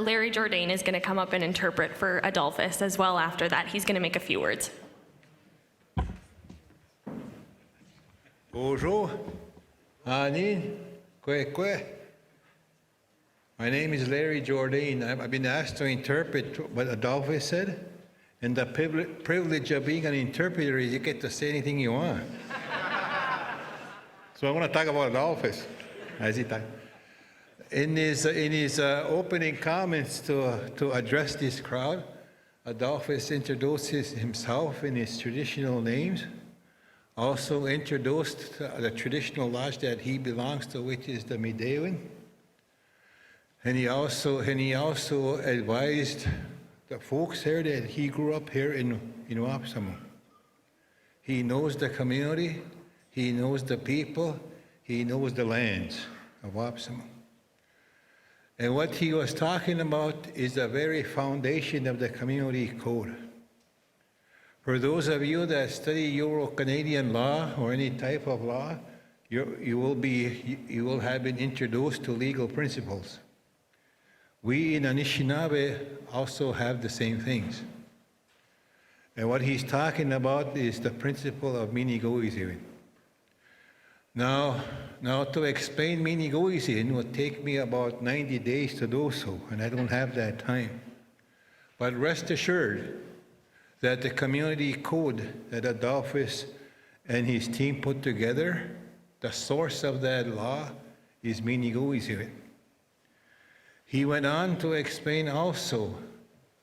Larry Jourdain is going to come up and interpret for Adolphus as well after that. He's going to make a few words. Bonjour. Ani, kwe. My name is Larry Jourdain. I've been asked to interpret what Adolphus said, and the privilege of being an interpreter is you get to say anything you want. So I want to talk about Adolphus. In his opening comments to address this crowd, Adolphus introduces himself in his traditional names. Also introduced the traditional lodge that he belongs to, which is the Midewin. And he also advised the folks here that he grew up here in Wabaseemoong. He knows the community, he knows the people, he knows the lands of Wabaseemoong. And what he was talking about is the very foundation of the community code. For those of you that study Euro-Canadian law or any type of law, you will have been introduced to legal principles. We in Anishinaabe also have the same things. And what he's talking about is the principle of minigoizin. Now to explain minigoizin would take me about 90 days to do so, and I don't have that time. But rest assured that the community code that Adolphus and his team put together, the source of that law is Miniguizit. He went on to explain also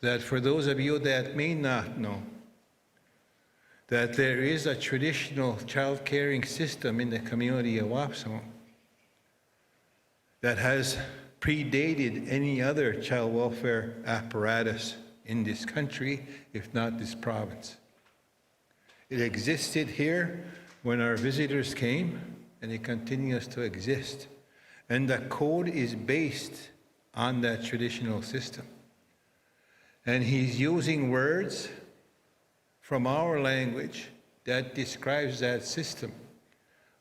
that for those of you that may not know, that there is a traditional child caring system in the community of Wabaseemoong that has predated any other child welfare apparatus in this country, if not this province. It existed here when our visitors came, and it continues to exist. And the code is based on that traditional system. And he's using words from our language that describes that system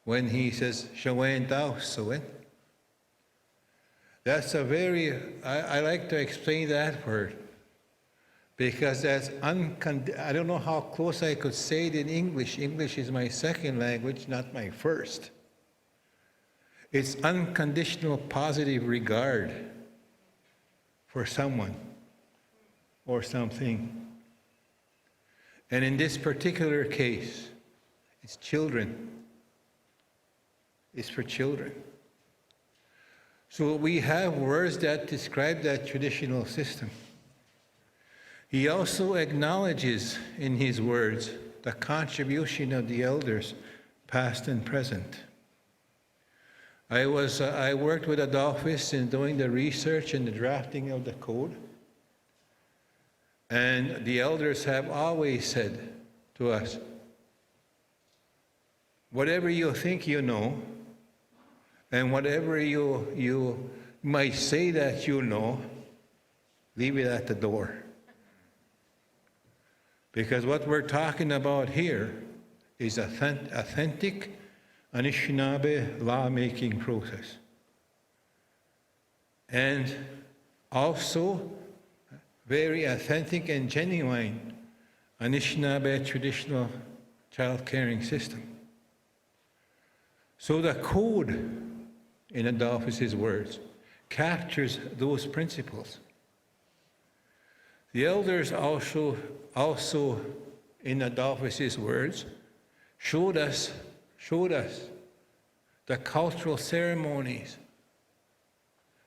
when he says, "Shawen tau soen." That's a very, I like to explain that word because that's I don't know how close I could say it in English. English is my second language, not my first. It's unconditional positive regard for someone or something. And in this particular case, it's children. It's for children. So we have words that describe that traditional system. He also acknowledges in his words the contribution of the elders, past and present. I worked with Adolphus in doing the research and the drafting of the code. And the elders have always said to us, whatever you think you know, and whatever you might say that you know, leave it at the door. Because what we're talking about here is authentic Anishinaabe lawmaking process. And also very authentic and genuine Anishinaabe traditional child caring system. So the code, in Adolphus's words, captures those principles. The elders also in Adolphus's words, showed us the cultural ceremonies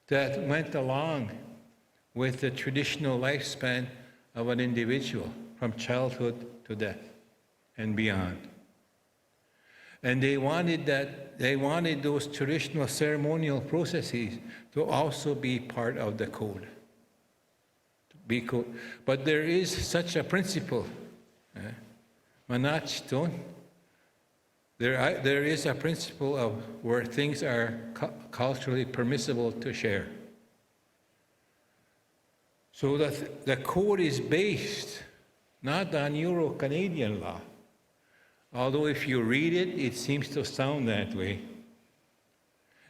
that went along with the traditional lifespan of an individual from childhood to death and beyond. And they wanted those traditional ceremonial processes to also be part of the code. But there is such a principle, manachton. There is a principle of where things are culturally permissible to share. So that the code is based not on Euro-Canadian law, although if you read it, it seems to sound that way.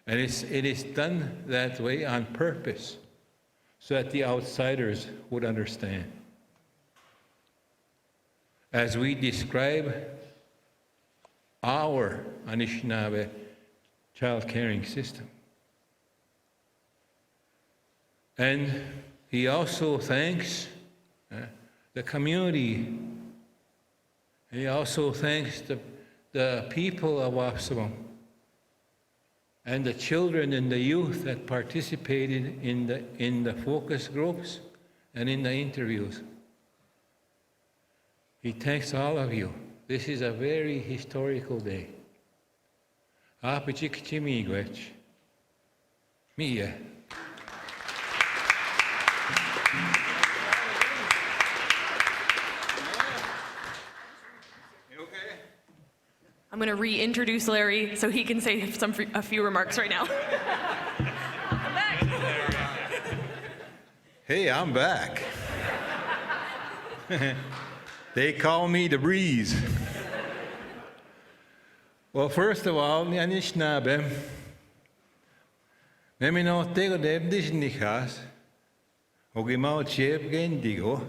And it is done that way on purpose, so that the outsiders would understand. As we describe our Anishinaabe child caring system. And he also thanks the community. He also thanks the people of Wabaseemoong and the children and the youth that participated in the focus groups and in the interviews. He thanks all of you. This is a very historical day. Apachikchimigwech. Mia. I'm going to reintroduce Larry so he can say a few remarks right now. Hey, I'm back. They call me the breeze. Well, first of all, ni Anishinaabe, me no tego debdishnikas, ogimao chep gendigo,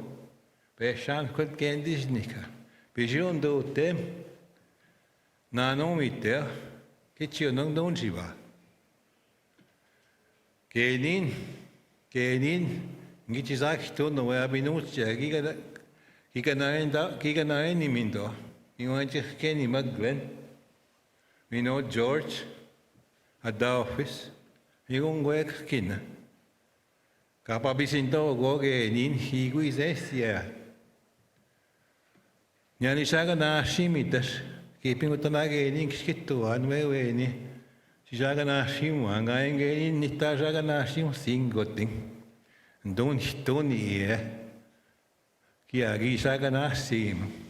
be shan kut gendishnika, be jondo tem, na no mite, kitio nung don jiva. Kenin, ngichizak to no abinutja, giganaen ni mindo, You want to Kenny Muglen? We know George, Adolphus, yung wek kin. Kapabisin to goge nin higui zestia. Yani saga na shimitas, keeping utanage nin skitu anwewe ni. Sisaga na shimu, angayen genin nita saga na shimu singoting. Don't hitoni eh. Kiagi saga na sim.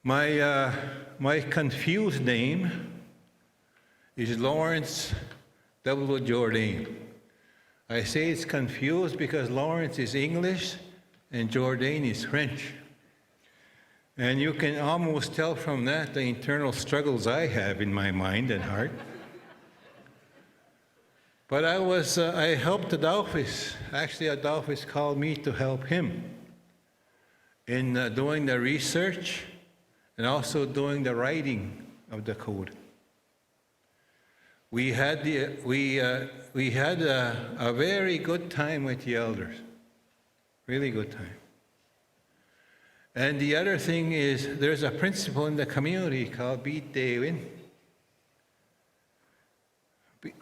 My confused name is Lawrence W. Jourdain. I say it's confused because Lawrence is English and Jourdain is French. And you can almost tell from that the internal struggles I have in my mind and heart. But I helped Adolphus. Actually, Adolphus called me to help him in doing the research and also doing the writing of the code. We had a very good time with the elders, really good time. And the other thing is, there's a principle in the community called Beat Dewin.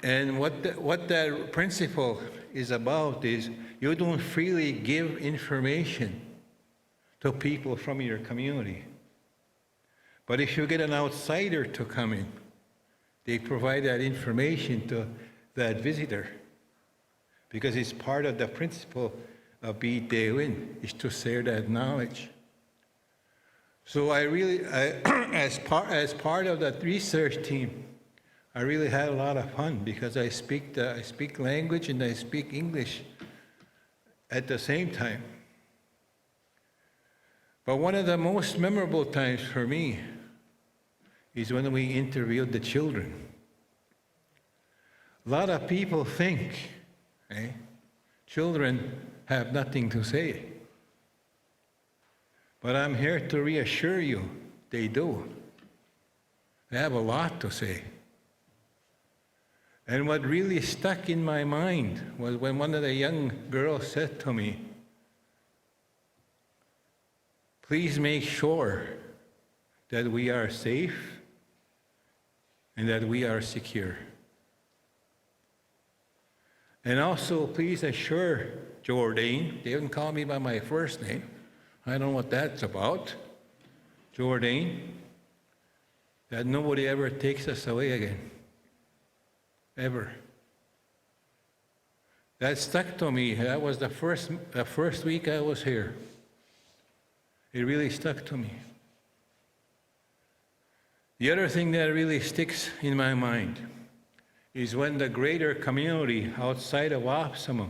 And what that principle is about is you don't freely give information to people from your community. But if you get an outsider to come in, they provide that information to that visitor because it's part of the principle of Beat Dewin, is to share that knowledge. So as part of that research team, I really had a lot of fun because I speak language and I speak English at the same time. But one of the most memorable times for me is when we interviewed the children. A lot of people think children have nothing to say. But I'm here to reassure you, they do. They have a lot to say. And what really stuck in my mind was when one of the young girls said to me, please make sure that we are safe and that we are secure. And also, please assure Jourdain, they didn't call me by my first name. I don't know what that's about. Jourdain, that nobody ever takes us away again. Ever. That stuck to me. That was the first week I was here. It really stuck to me. The other thing that really sticks in my mind is when the greater community outside of Wabaseemoong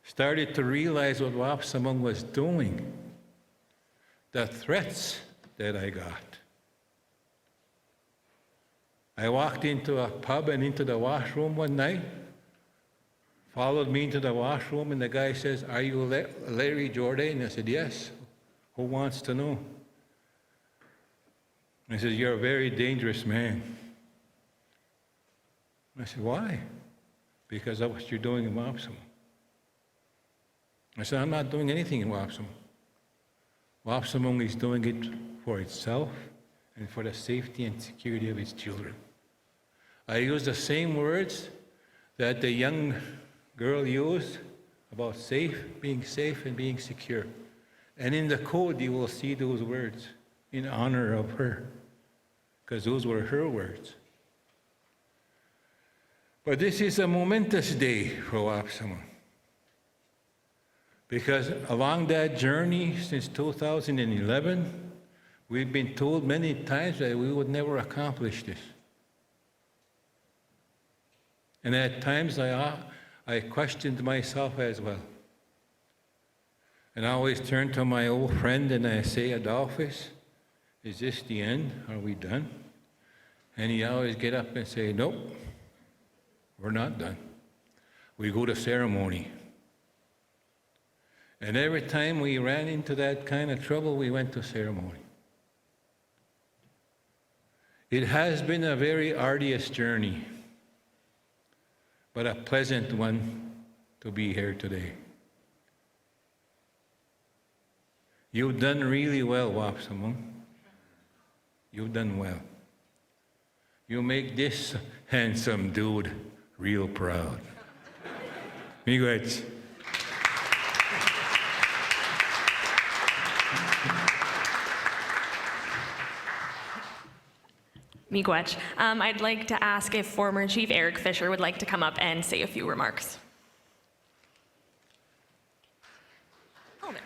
started to realize what Wabaseemoong was doing, the threats that I got. I walked into a pub and into the washroom one night, followed me into the washroom, and the guy says, "Are you Larry Jourdain?" I said, "Yes." "Who wants to know?" I said, "You're a very dangerous man." I said, "Why?" "Because of what you're doing in Wabaseemoong." I said, "I'm not doing anything in Wabaseemoong. Wabaseemoong is doing it for itself and for the safety and security of its children." I used the same words that the young girl used about being safe and being secure. And in the code, you will see those words in honor of her, because those were her words. But this is a momentous day for Wabaseemoong, because along that journey since 2011, we've been told many times that we would never accomplish this. And at times I questioned myself as well. And I always turn to my old friend and I say, "Adolphus, is this the end? Are we done?" And he always get up and say, "Nope, we're not done. We go to ceremony." And every time we ran into that kind of trouble, we went to ceremony. It has been a very arduous journey, but a pleasant one to be here today. You've done really well, Wabaseemoong. You've done well. You make this handsome dude real proud. Miigwech. Miigwech. I'd like to ask if former Chief Eric Fisher would like to come up and say a few remarks. Oh, there.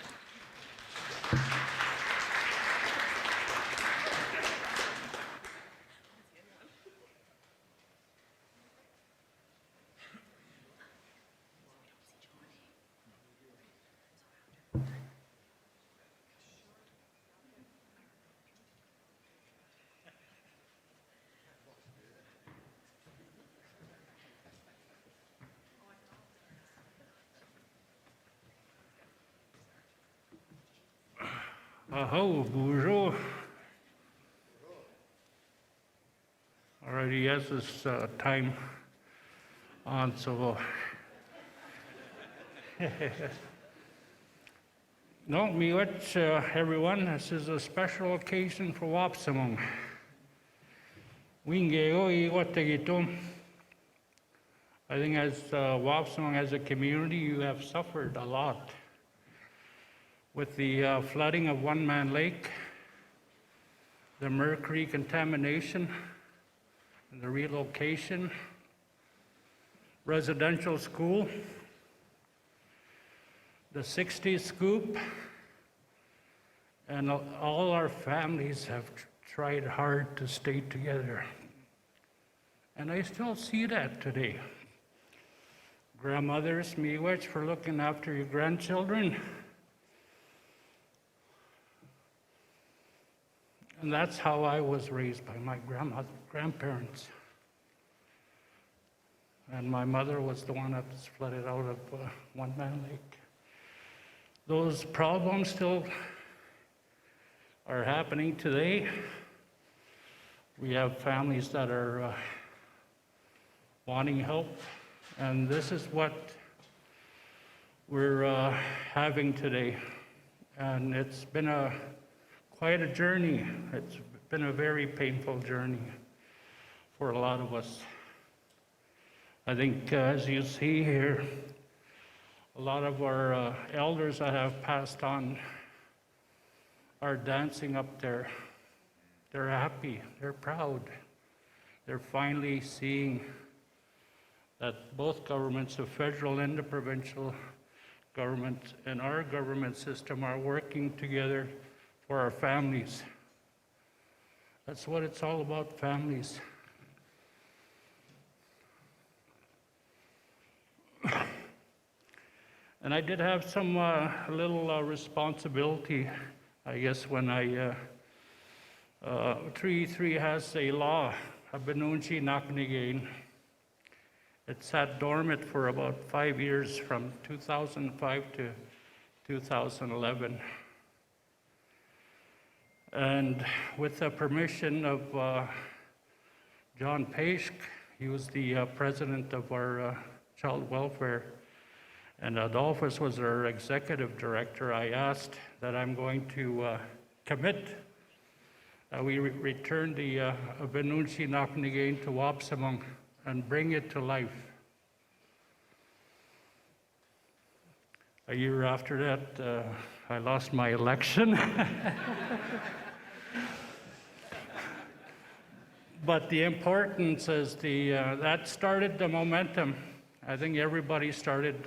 Aho, bonjour. Alrighty, yes, it's time on, so. No, miigwech, everyone. This is a special occasion for Wabaseemoong. Wingeo iwategitum. I think as Wabaseemoong, as a community, you have suffered a lot with the flooding of One Man Lake, the mercury contamination, and the relocation, residential school, the 60s scoop, and all our families have tried hard to stay together. And I still see that today. Grandmothers, miigwech, for looking after your grandchildren. And that's how I was raised, by my grandparents. And my mother was the one that was flooded out of One Man Lake. Those problems still are happening today. We have families that are wanting help, and this is what we're having today. And it's been quite a journey. It's been a very painful journey for a lot of us. I think, as you see here, a lot of our elders that have passed on are dancing up there. They're happy, they're proud. They're finally seeing that both governments, the federal and the provincial government, and our government system are working together for our families. That's what it's all about, families. And I did have some little responsibility, I guess, when 3.3 has a law, a Benunchi Naknigain. It sat dormant for about 5 years, from 2005 to 2011. And with the permission of John Paish, he was the president of our child welfare, and Adolphus was our executive director, I asked that I'm going to commit we return the Benunchi Naknigain to Wabaseemoong and bring it to life. A year after that, I lost my election. But the importance is that started the momentum. I think everybody started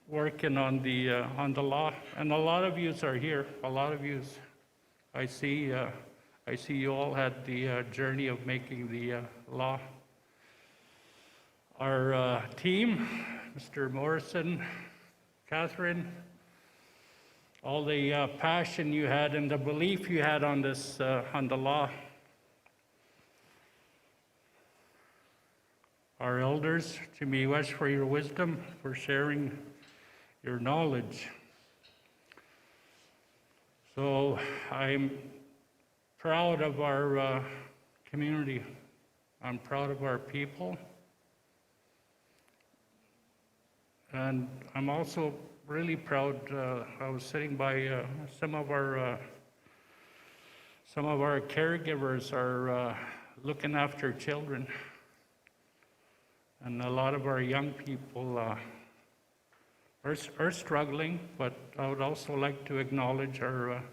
working on the law, and a lot of yous are here. A lot of yous, I see you all had the journey of making the law. Our team, Mr. Morrison, Catherine, all the passion you had and the belief you had on this, on the law. Our elders, Jimmy West, for your wisdom, for sharing your knowledge. So I'm proud of our community. I'm proud of our people. And I'm also really proud. I was sitting by some of our caregivers are looking after children, and a lot of our young people are struggling. But I would also like to acknowledge our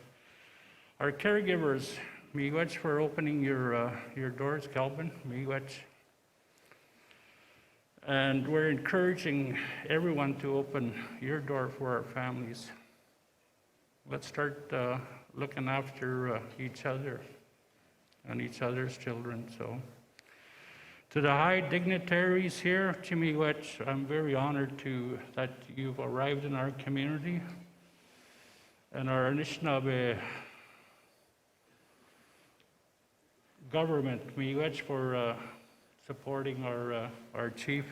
caregivers. Miigwech for opening your doors, Calvin. Miigwech. And we're encouraging everyone to open your door for our families. Let's start looking after each other and each other's children. So, to the high dignitaries here, Chimiwech, I'm very honored that you've arrived in our community, and our Anishinaabe government, Miigwech, for supporting our chief.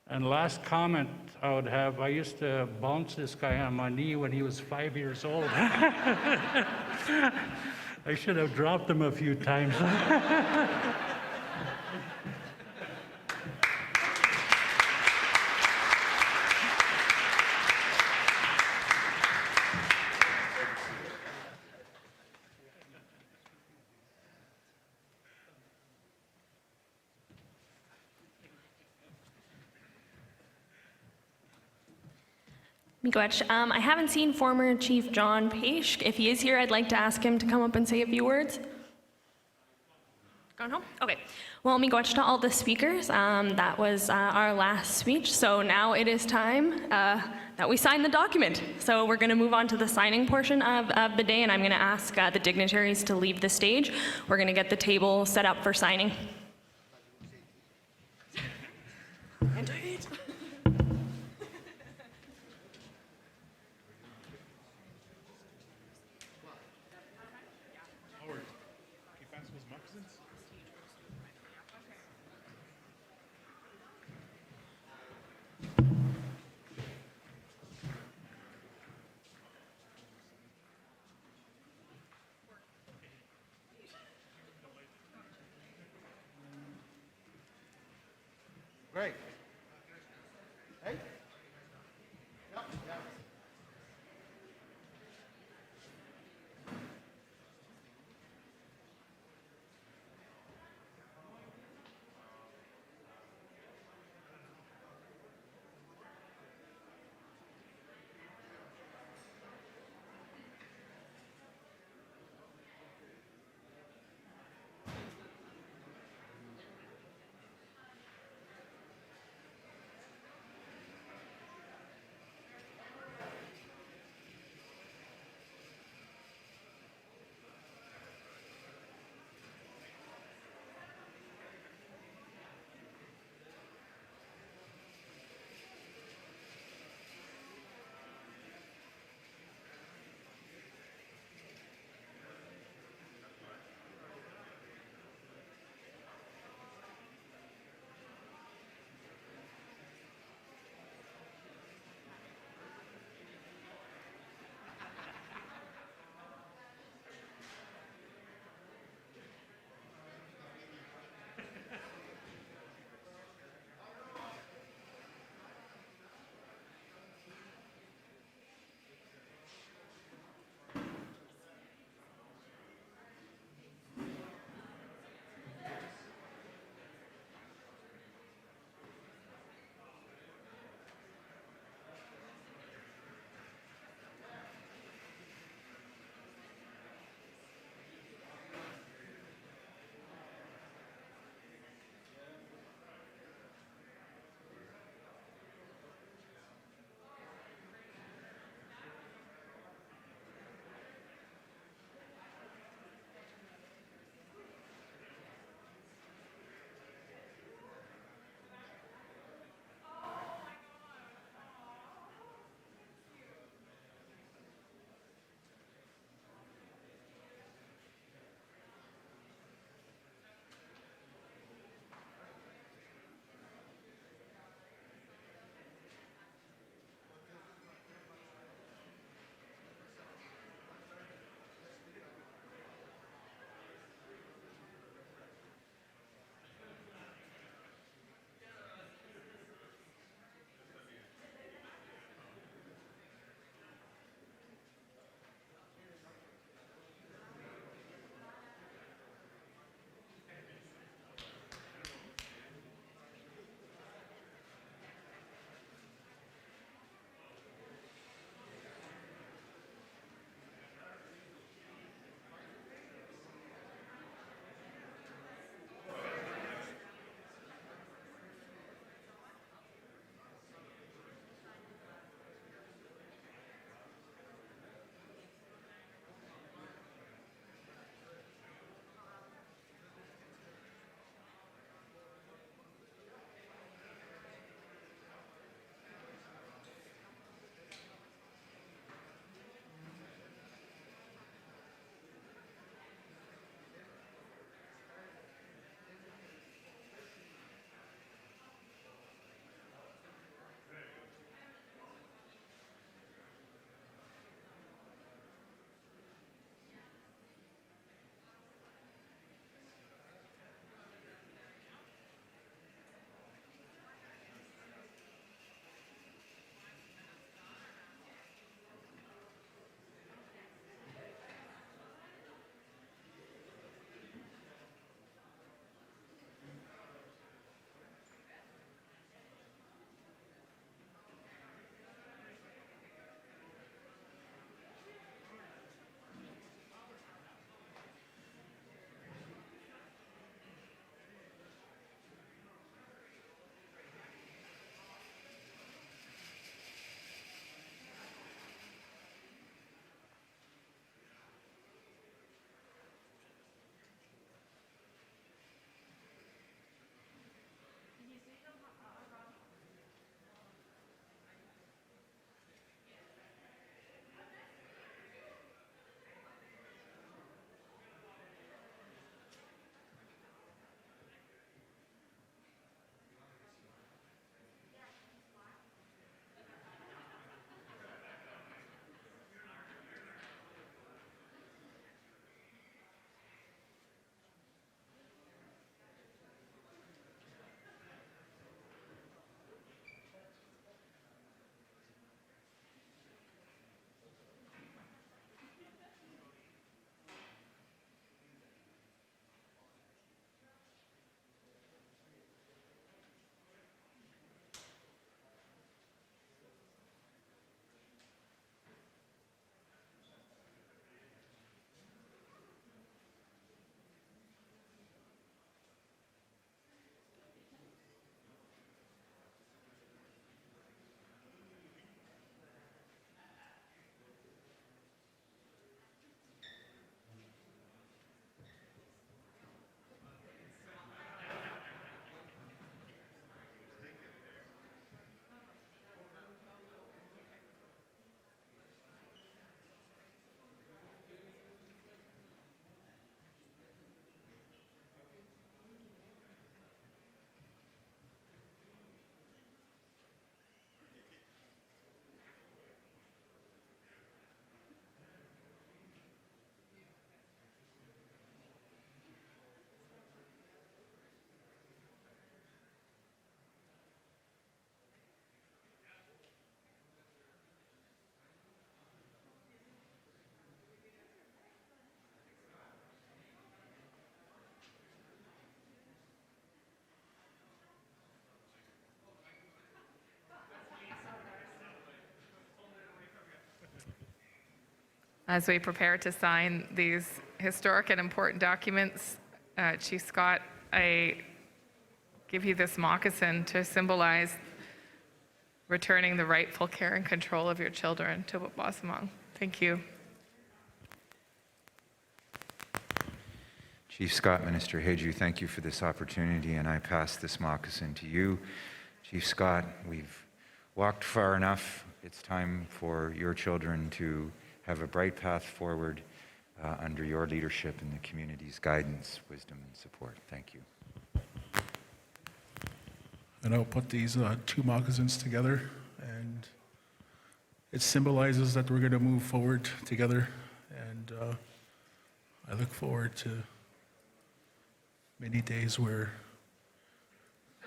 And last comment I would have, I used to bounce this guy on my knee when he was 5 years old. I should have dropped him a few times. Miigwech, I haven't seen former Chief John Paish. If he is here, I'd like to ask him to come up and say a few words. Gone home? Okay. Well, miigwech to all the speakers. That was our last speech. So now it is time that we sign the document. So we're going to move on to the signing portion of the day, and I'm going to ask the dignitaries to leave the stage. We're going to get the table set up for signing. Great. Hey? Yep, yep. as we prepare to sign these historic and important documents, Chief Scott, I give you this moccasin to symbolize returning the rightful care and control of your children to Wabaseemoong. Thank you. Chief Scott, Minister Hedju, thank you for this opportunity, and I pass this moccasin to you. Chief Scott, we've walked far enough. It's time for your children to have a bright path forward under your leadership and the community's guidance, wisdom, and support. Thank you. And I'll put these two moccasins together, and it symbolizes that we're going to move forward together. And I look forward to many days where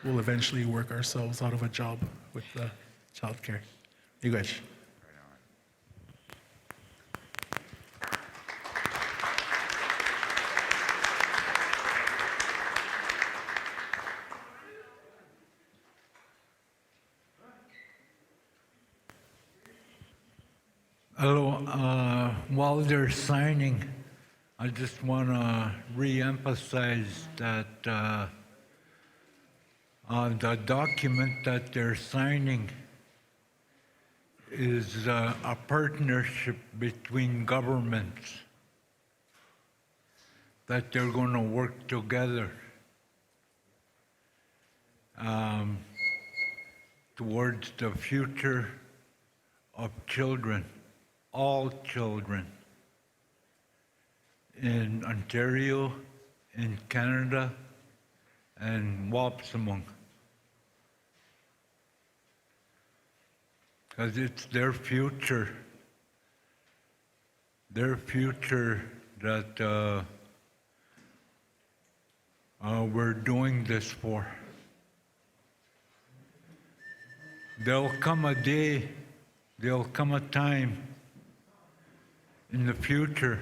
we'll eventually work ourselves out of a job with childcare. Miigwech. Hello, while they're signing, I just want to re-emphasize that the document that they're signing is a partnership between governments, that they're going to work together towards the future of children, all children, in Ontario, in Canada, and Wabaseemoong. Because it's their future that we're doing this for. There'll come a day, there'll come a time in the future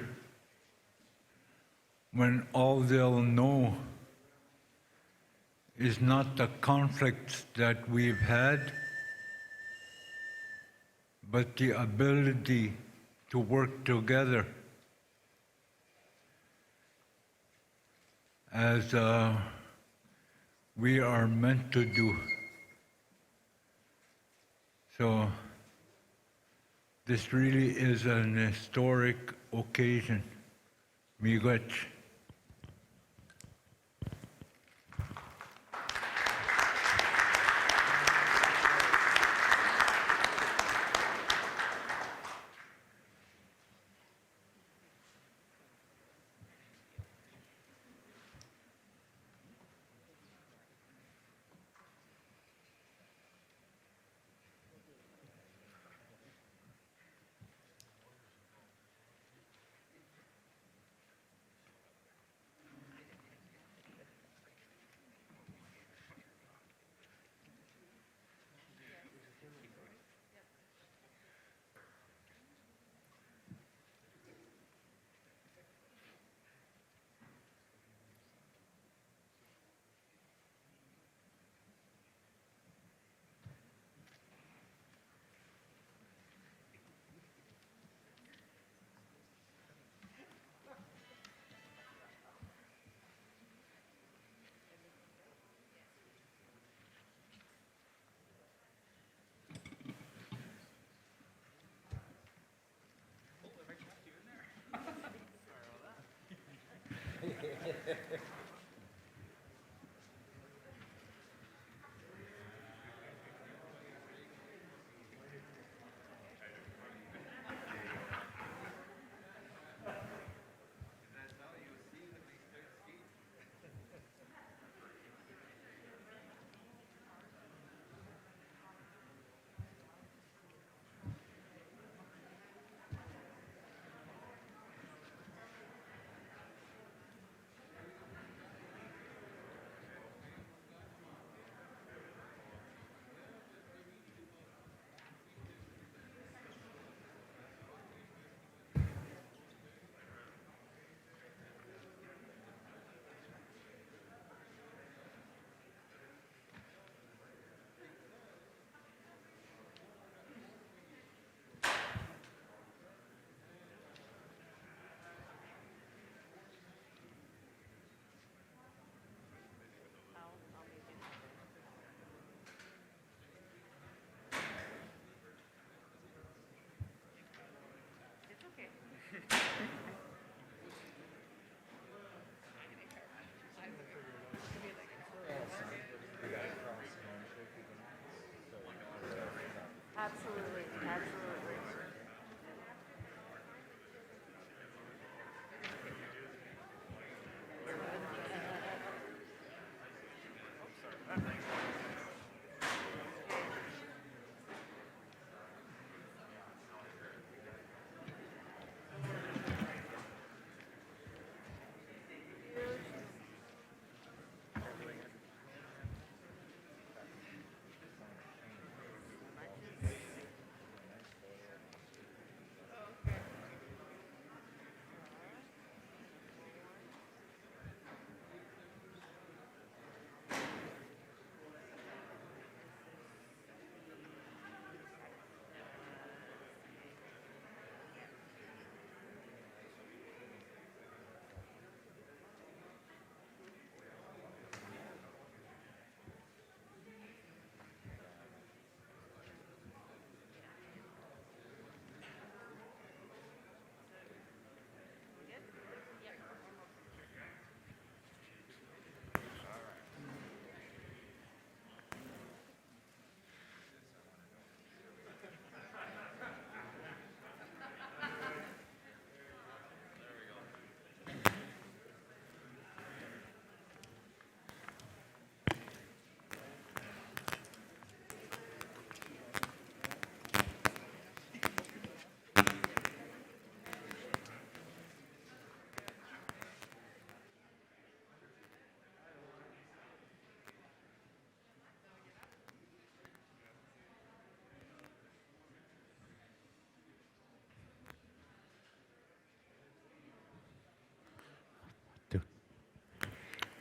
when all they'll know is not the conflicts that we've had, but the ability to work together as we are meant to do. So this really is an historic occasion. Miigwech.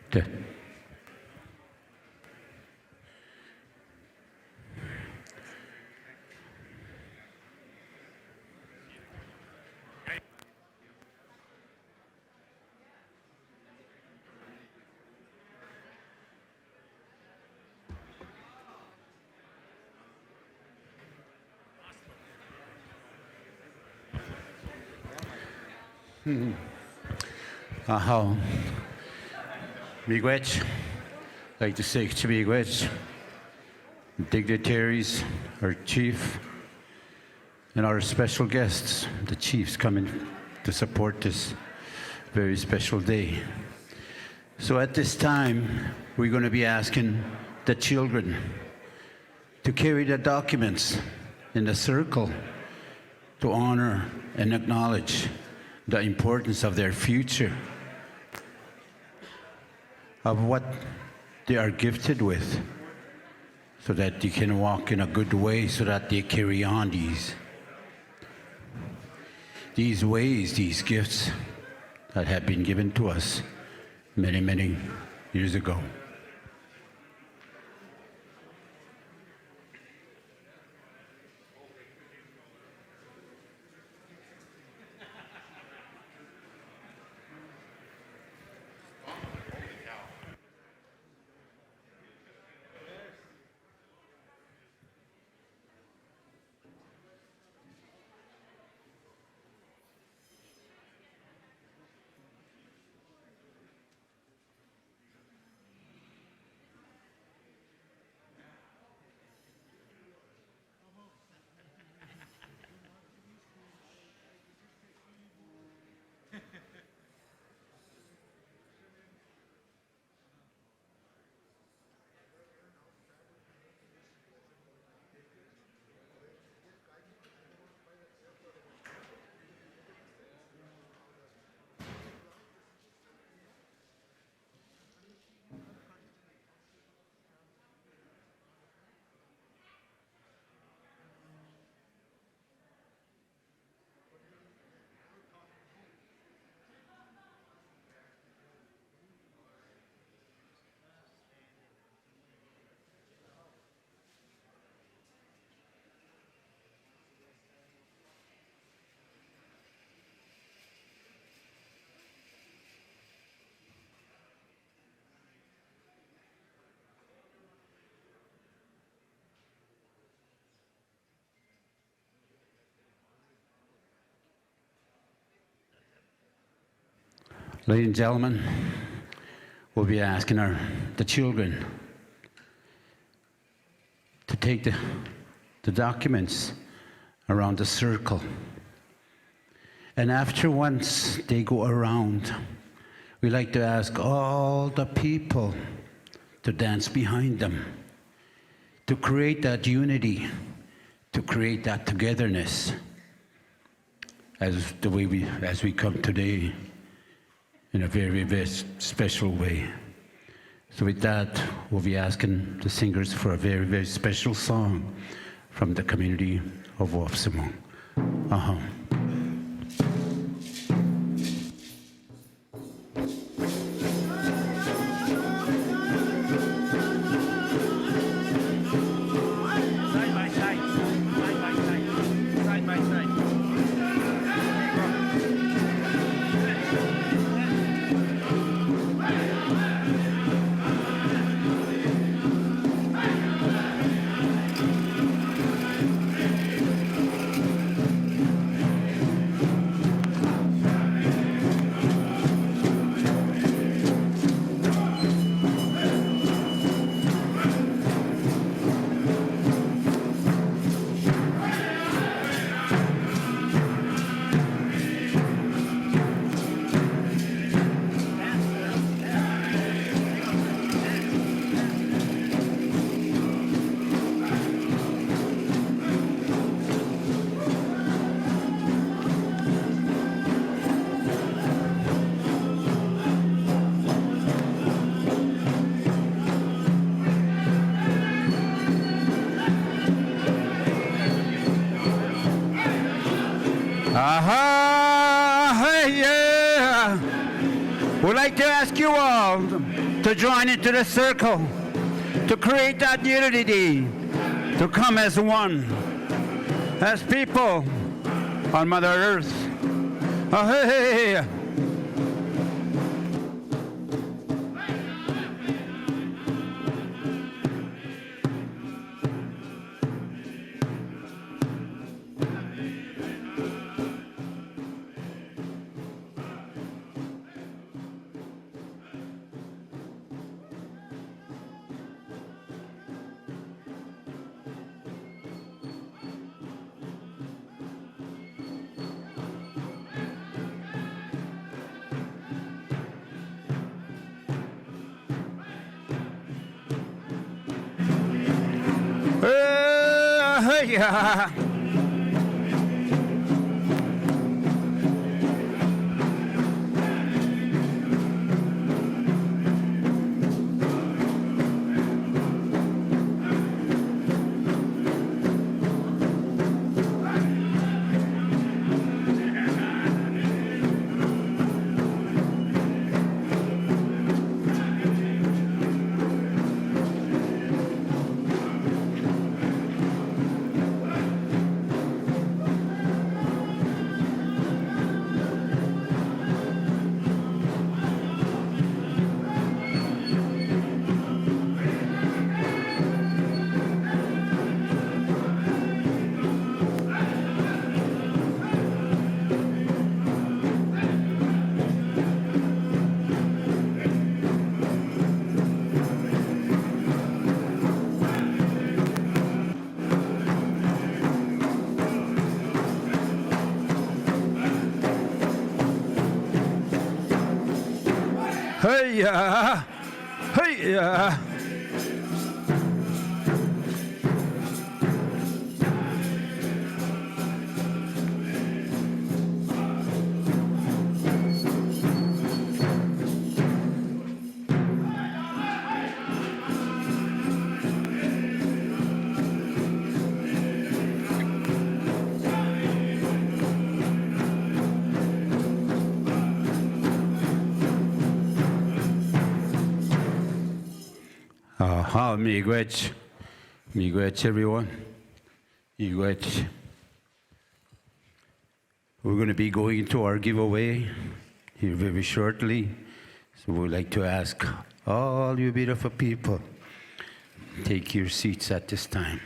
Okay. How? Miigwech, like to say to miigwech, dignitaries, our chief, and our special guests, the chiefs coming to support this very special day. So at this time, we're going to be asking the children to carry the documents in the circle to honor and acknowledge the importance of their future, of what they are gifted with, so that they can walk in a good way, so that they carry on these ways, these gifts that have been given to us many, many years ago. Ladies and gentlemen, we'll be asking the children to take the documents around the circle. And after once they go around, we like to ask all the people to dance behind them, to create that unity, to create that togetherness as we come today in a very, very special way. So with that, we'll be asking the singers for a very, very special song from the community of Wabaseemoong. Hey, yeah. We'd like to ask you all to join into the circle, to create that unity, to come as one, as people on Mother Earth. Oh, hey. Yeah. Hey, hey. Miigwech, everyone. Miigwech. We're going to be going to our giveaway here very shortly. So we'd like to ask all you beautiful people, take your seats at this time.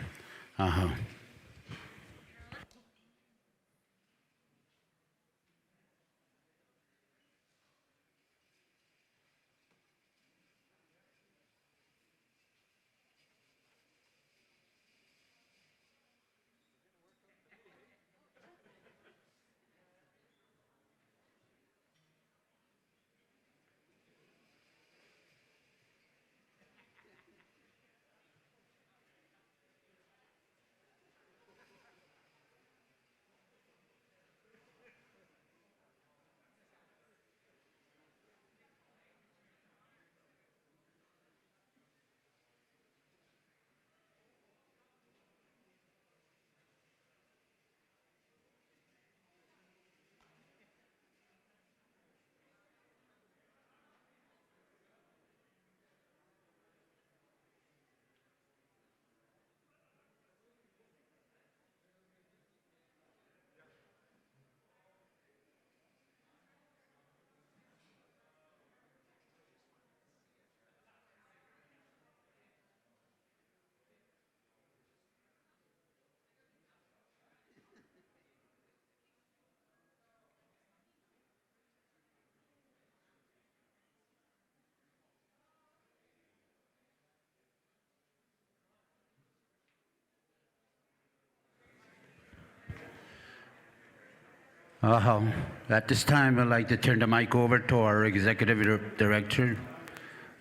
At this time, I'd like to turn the mic over to our Executive Director,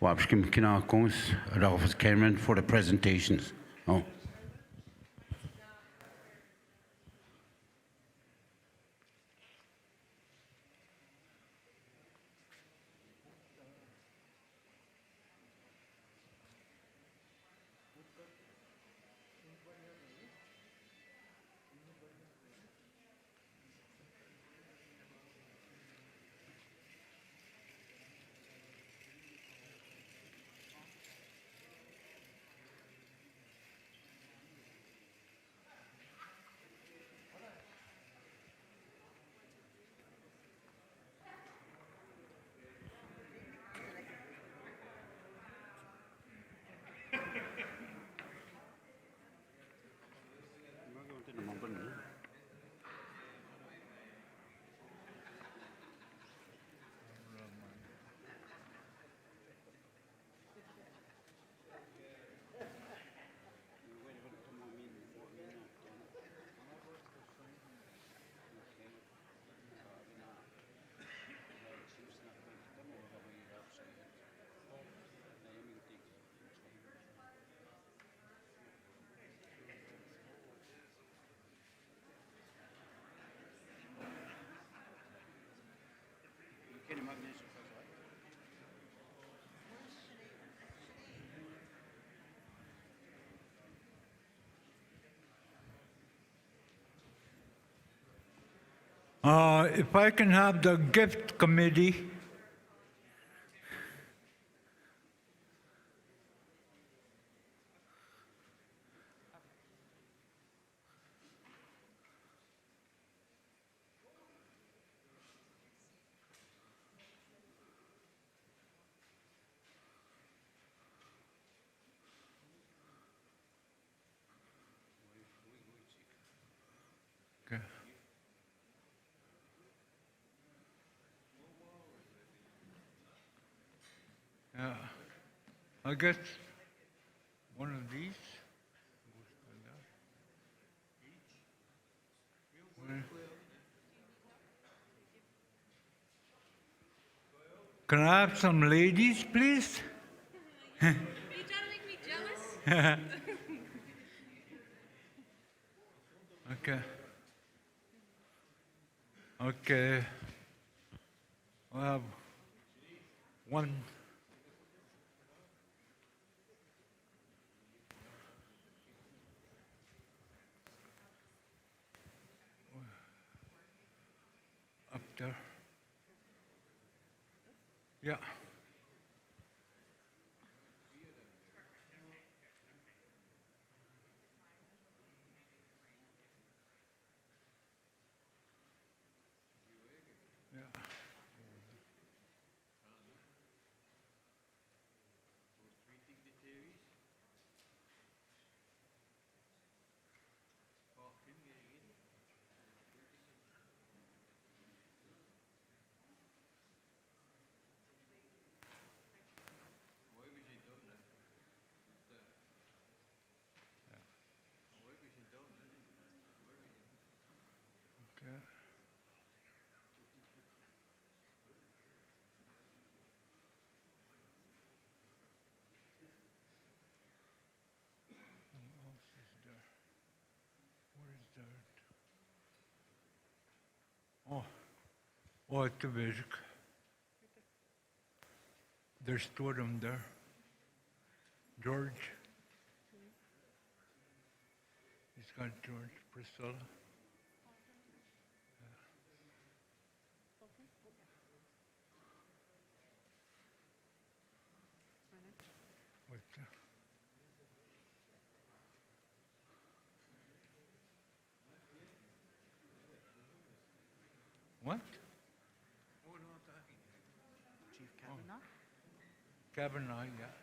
Wabaseemoong Independent Nations, Cameron, for the presentations. If I can have the gift committee. Okay. Yeah. I guess one of these. Can I have some ladies, please? Are you trying to make me jealous? Okay. Okay. I'll have one. Up there. Yeah. Okay. What else is there? Where is that? Oh, oh, it's the basic. There's two of them there. George. He's got George, Priscilla. Wait, what? Chief Kavanaugh? Kavanaugh, yeah.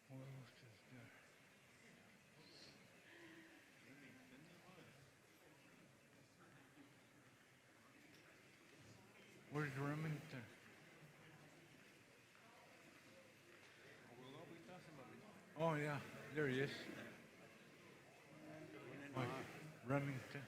What else is there? Where's Remington? Oh, yeah, there he is. Oh, Remington.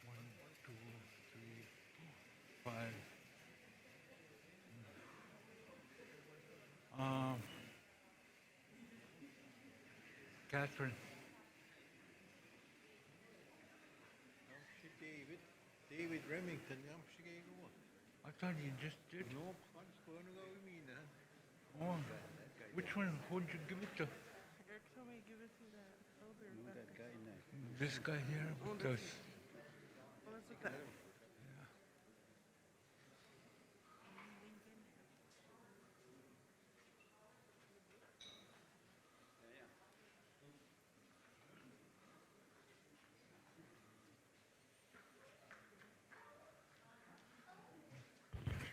One, two, three, four, five. Catherine. David Remington, I'm sure. I thought you just did. No, I'm going to go with me now. Oh, which one? Who'd you give it to? Eric told me to give it to that elder. That guy now. This guy here with us. Well, let's look at that.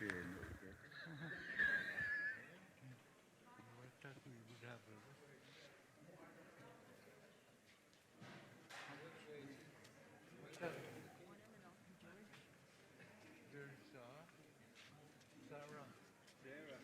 I thought we would have a There's Sarah.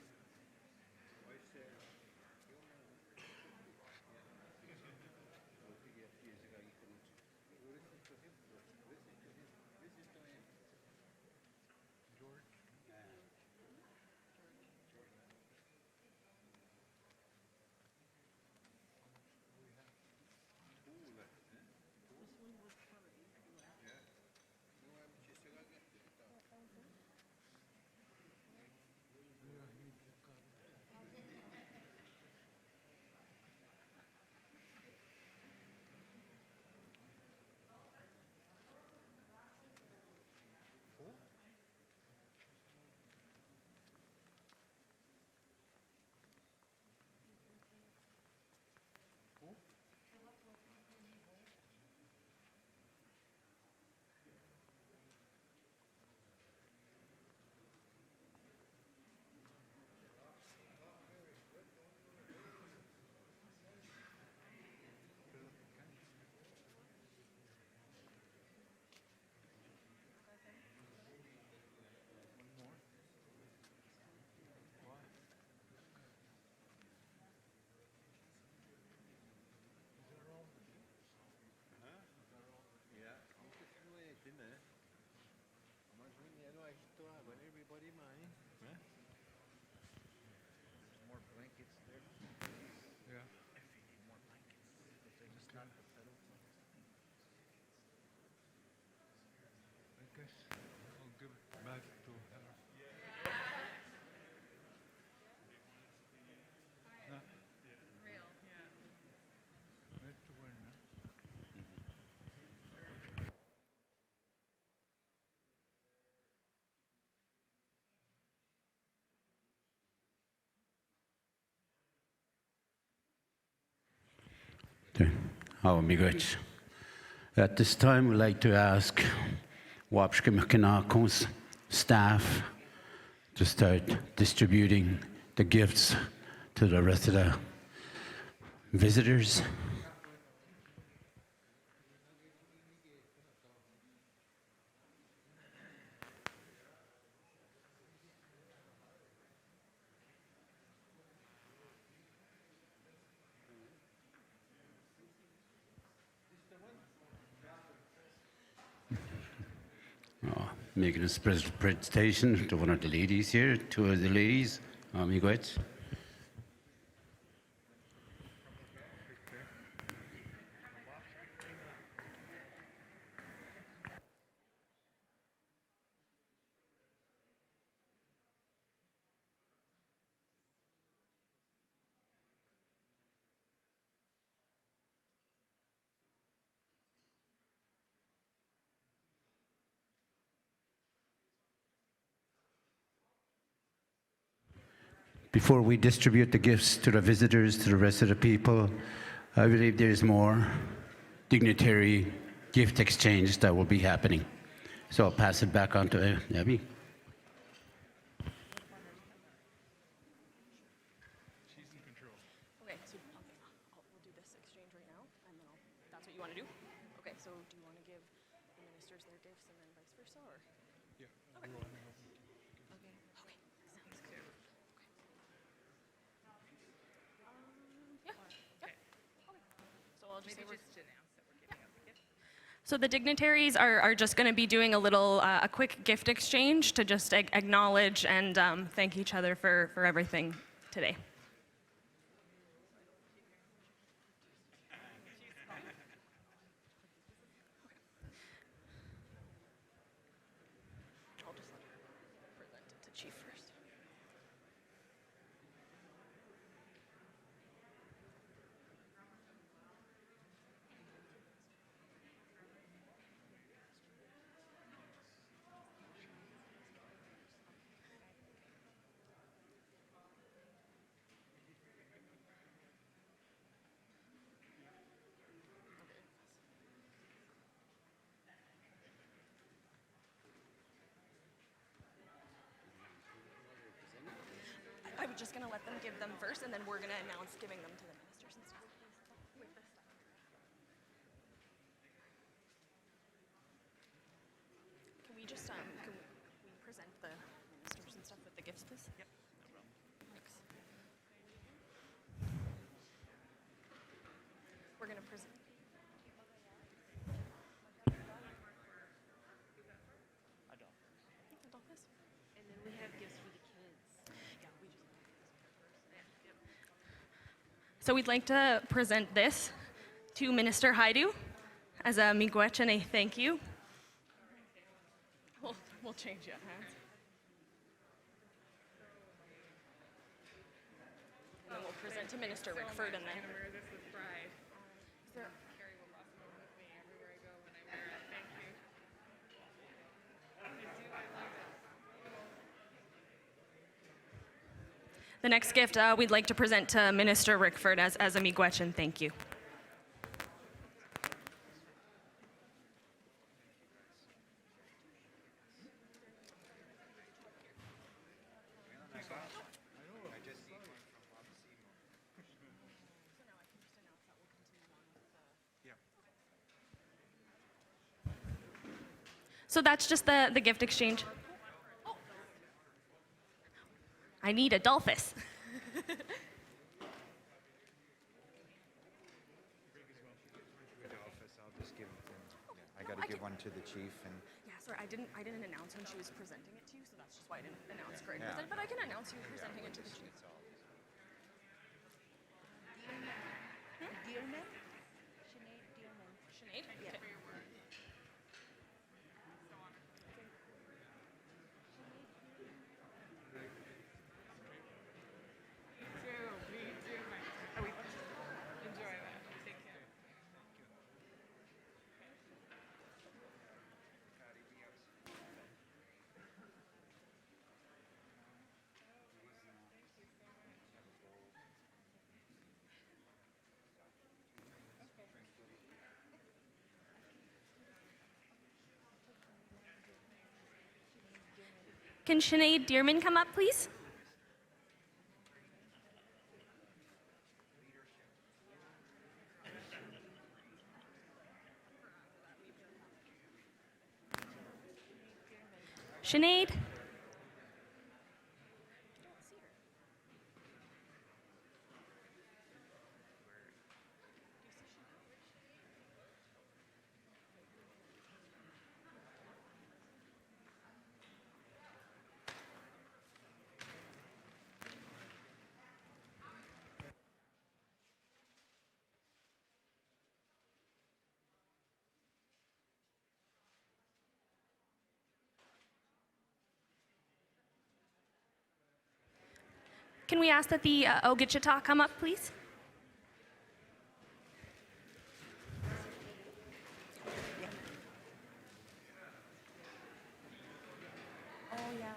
Oh, miigwech. At this time, we'd like to ask Wabaseemoong staff to start distributing the gifts to the rest of the visitors. Making a presentation to one of the ladies here, two of the ladies. Miigwech. Before we distribute the gifts to the visitors, to the rest of the people, I believe there's more dignitary gift exchange that will be happening. So I'll pass it back on to Abby. Okay, so we'll do this exchange right now, and then that's what you want to do? Okay, so do you want to give the ministers their gifts and then vice versa, or? Yeah. Okay. Okay, sounds good. Yeah, yeah. Okay. So I'll just say we're... So the dignitaries are just going to be doing a quick gift exchange to just acknowledge and thank each other for everything today. I'll just present it to Chief first. I was just going to let them give them first, and then we're going to announce giving them to the ministers and stuff. Can we just can we present the ministers and stuff with the gifts, please? Yep, no problem. Thanks. We're going to present. Adolphus? And then we have gifts for the kids. Yeah, we just. So we'd like to present this to Minister Haidu as a miigwech and a thank you. We'll change it, hands. And then we'll present to Minister Rickford and then. Wear this with pride. Carry Wabaseemoong with me everywhere I go when I wear it. Thank you. I do. I love it. The next gift we'd like to present to Minister Rickford as a miigwech and thank you. So that's just the gift exchange. I need Adolphus. I'll just give I got to give one to the chief and Yeah, sorry, I didn't announce when she was presenting it to you, so that's just why I didn't announce Greg Yeah. with it. But I can announce you presenting it to the chief. Dearman? Sinead Dearman. Sinead? Yeah. Okay. Me too. Enjoy that. Take care. Can Sinead Dearman come up, please? Sinead? Can we ask that the Ogichita come up, please? Oh, yeah.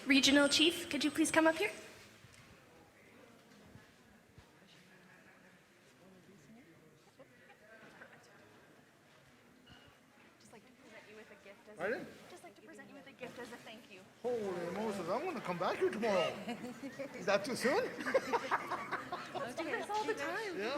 Regional Chief, could you please come up here? Pardon? Just like to present you with a gift as a thank you. Holy Moses, I'm going to come back here tomorrow. Is that too soon? Let's do this all the time. Yeah.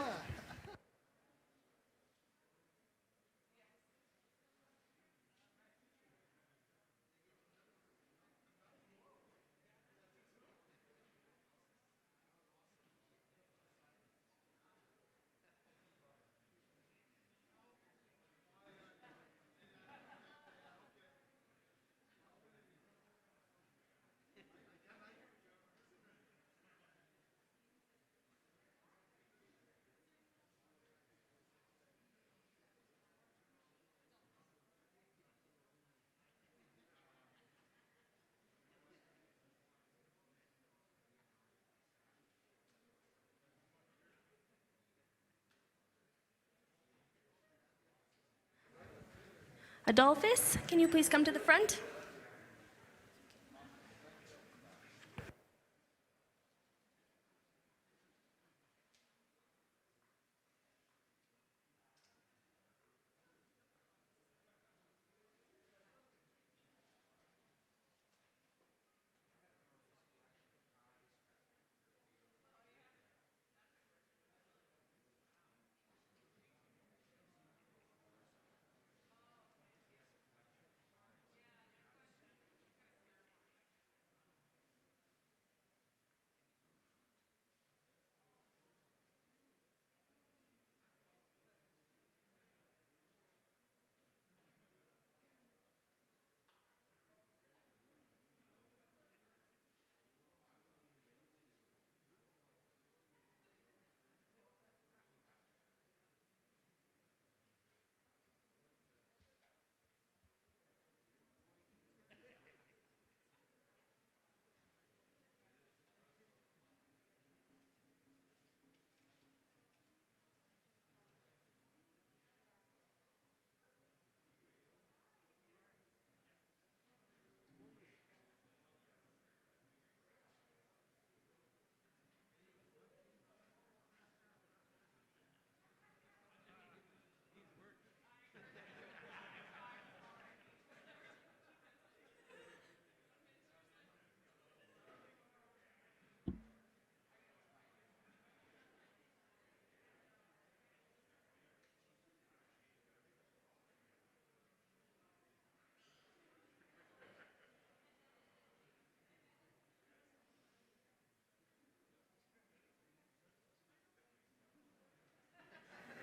Adolphus, can you please come to the front?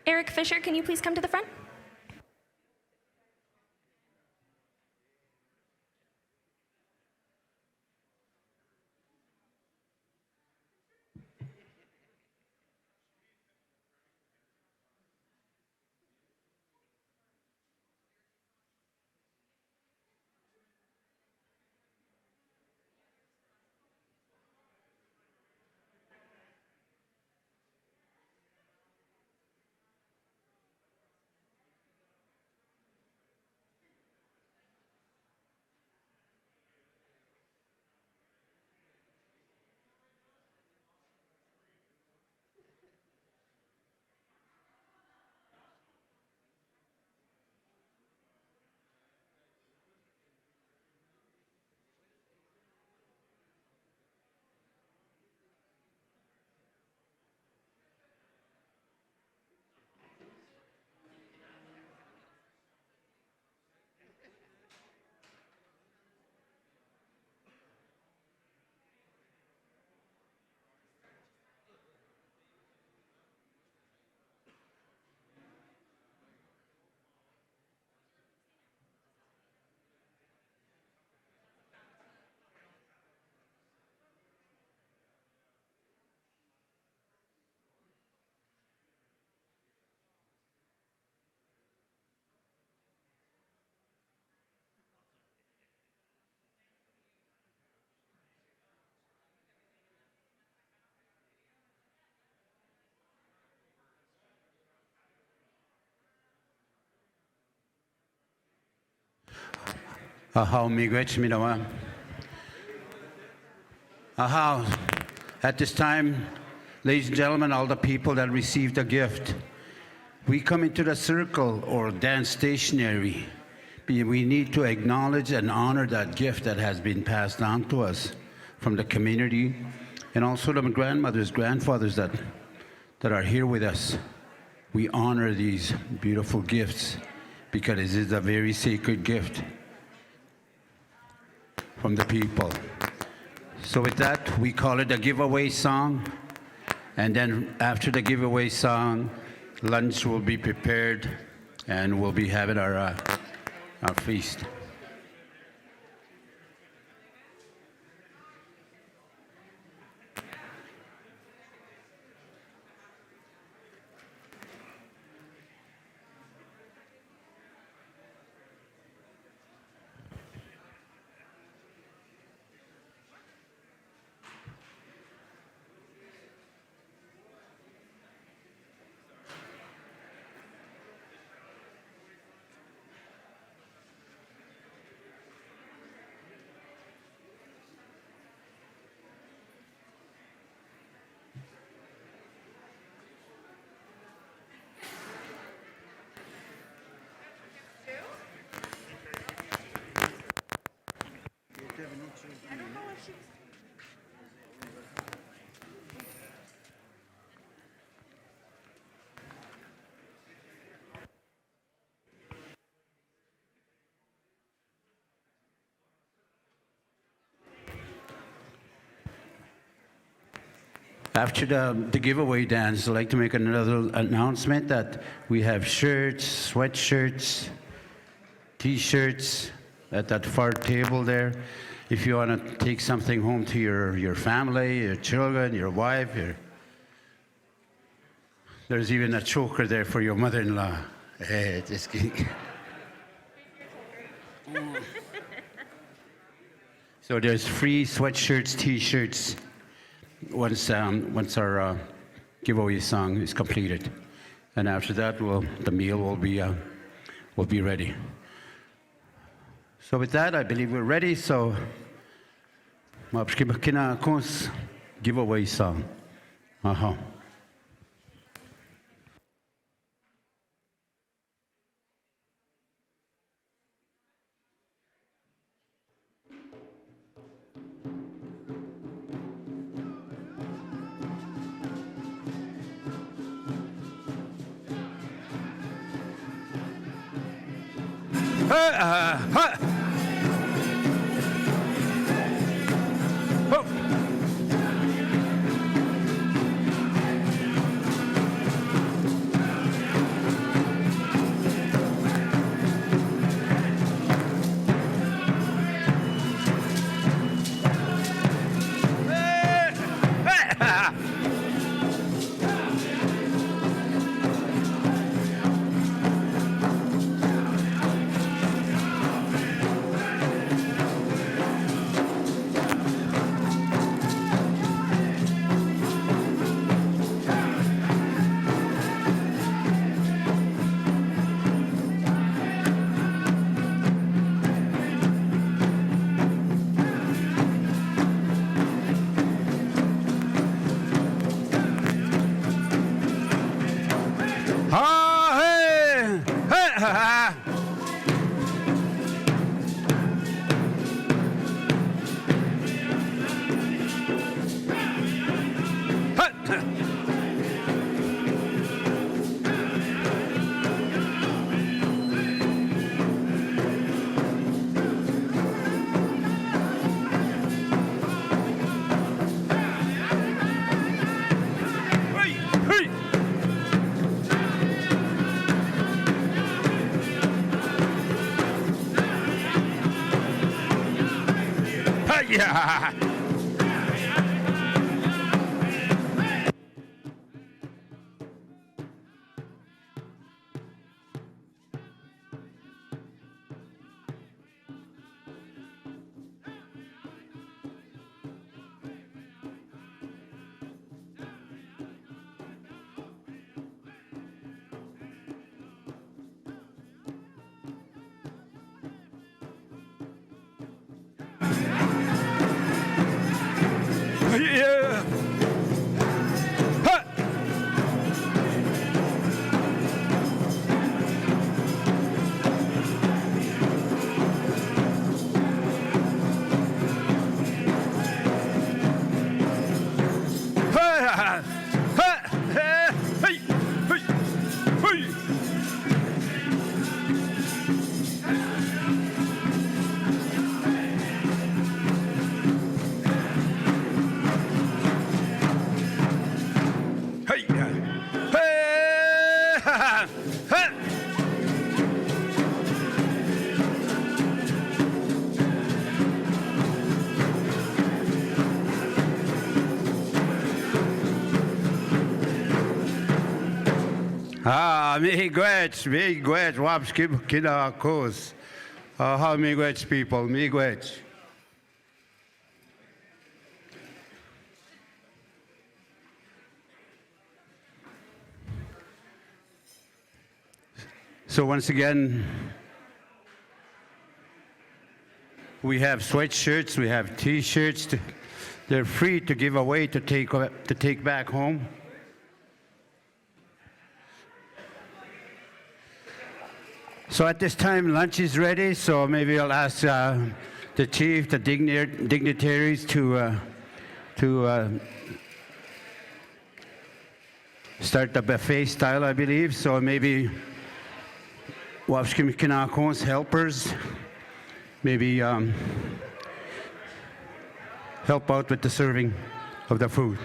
Eric Fisher, can you please come to the front? Ahaw miigwech minawa. Ahaw. At this time, ladies and gentlemen, all the people that received a gift, we come into the circle or dance stationary. We need to acknowledge and honor that gift that has been passed on to us from the community, and also the grandmothers, grandfathers that are here with us. We honor these beautiful gifts because it is a very sacred gift from the people. So with that, we call it a giveaway song. And then after the giveaway song, lunch will be prepared and we'll be having our feast. After the giveaway dance, I'd like to make another announcement that we have shirts, sweatshirts, T-shirts at that far table there. If you want to take something home to your family, your children, your wife, there's even a choker there for your mother-in-law. Hey, just kidding. So there's free sweatshirts, T-shirts, once our giveaway song is completed, and after that, the meal will be ready. So with that, I believe we're ready. So, mapskina kons giveaway song. Aha. Yeah. Yeah. Ha. Ha. Ha. Hey. Hey. Hey. Hey. Hey. Ha. Ha. Miigwech, Wabaseemoong Kinakos. How miigwech people, miigwech. So once again, we have sweatshirts, we have T-shirts. They're free to give away to take back home. So at this time, lunch is ready. So maybe I'll ask the chief, the dignitaries to start the buffet style, I believe. So maybe Wabaseemoong Kinakos helpers, maybe help out with the serving of the food.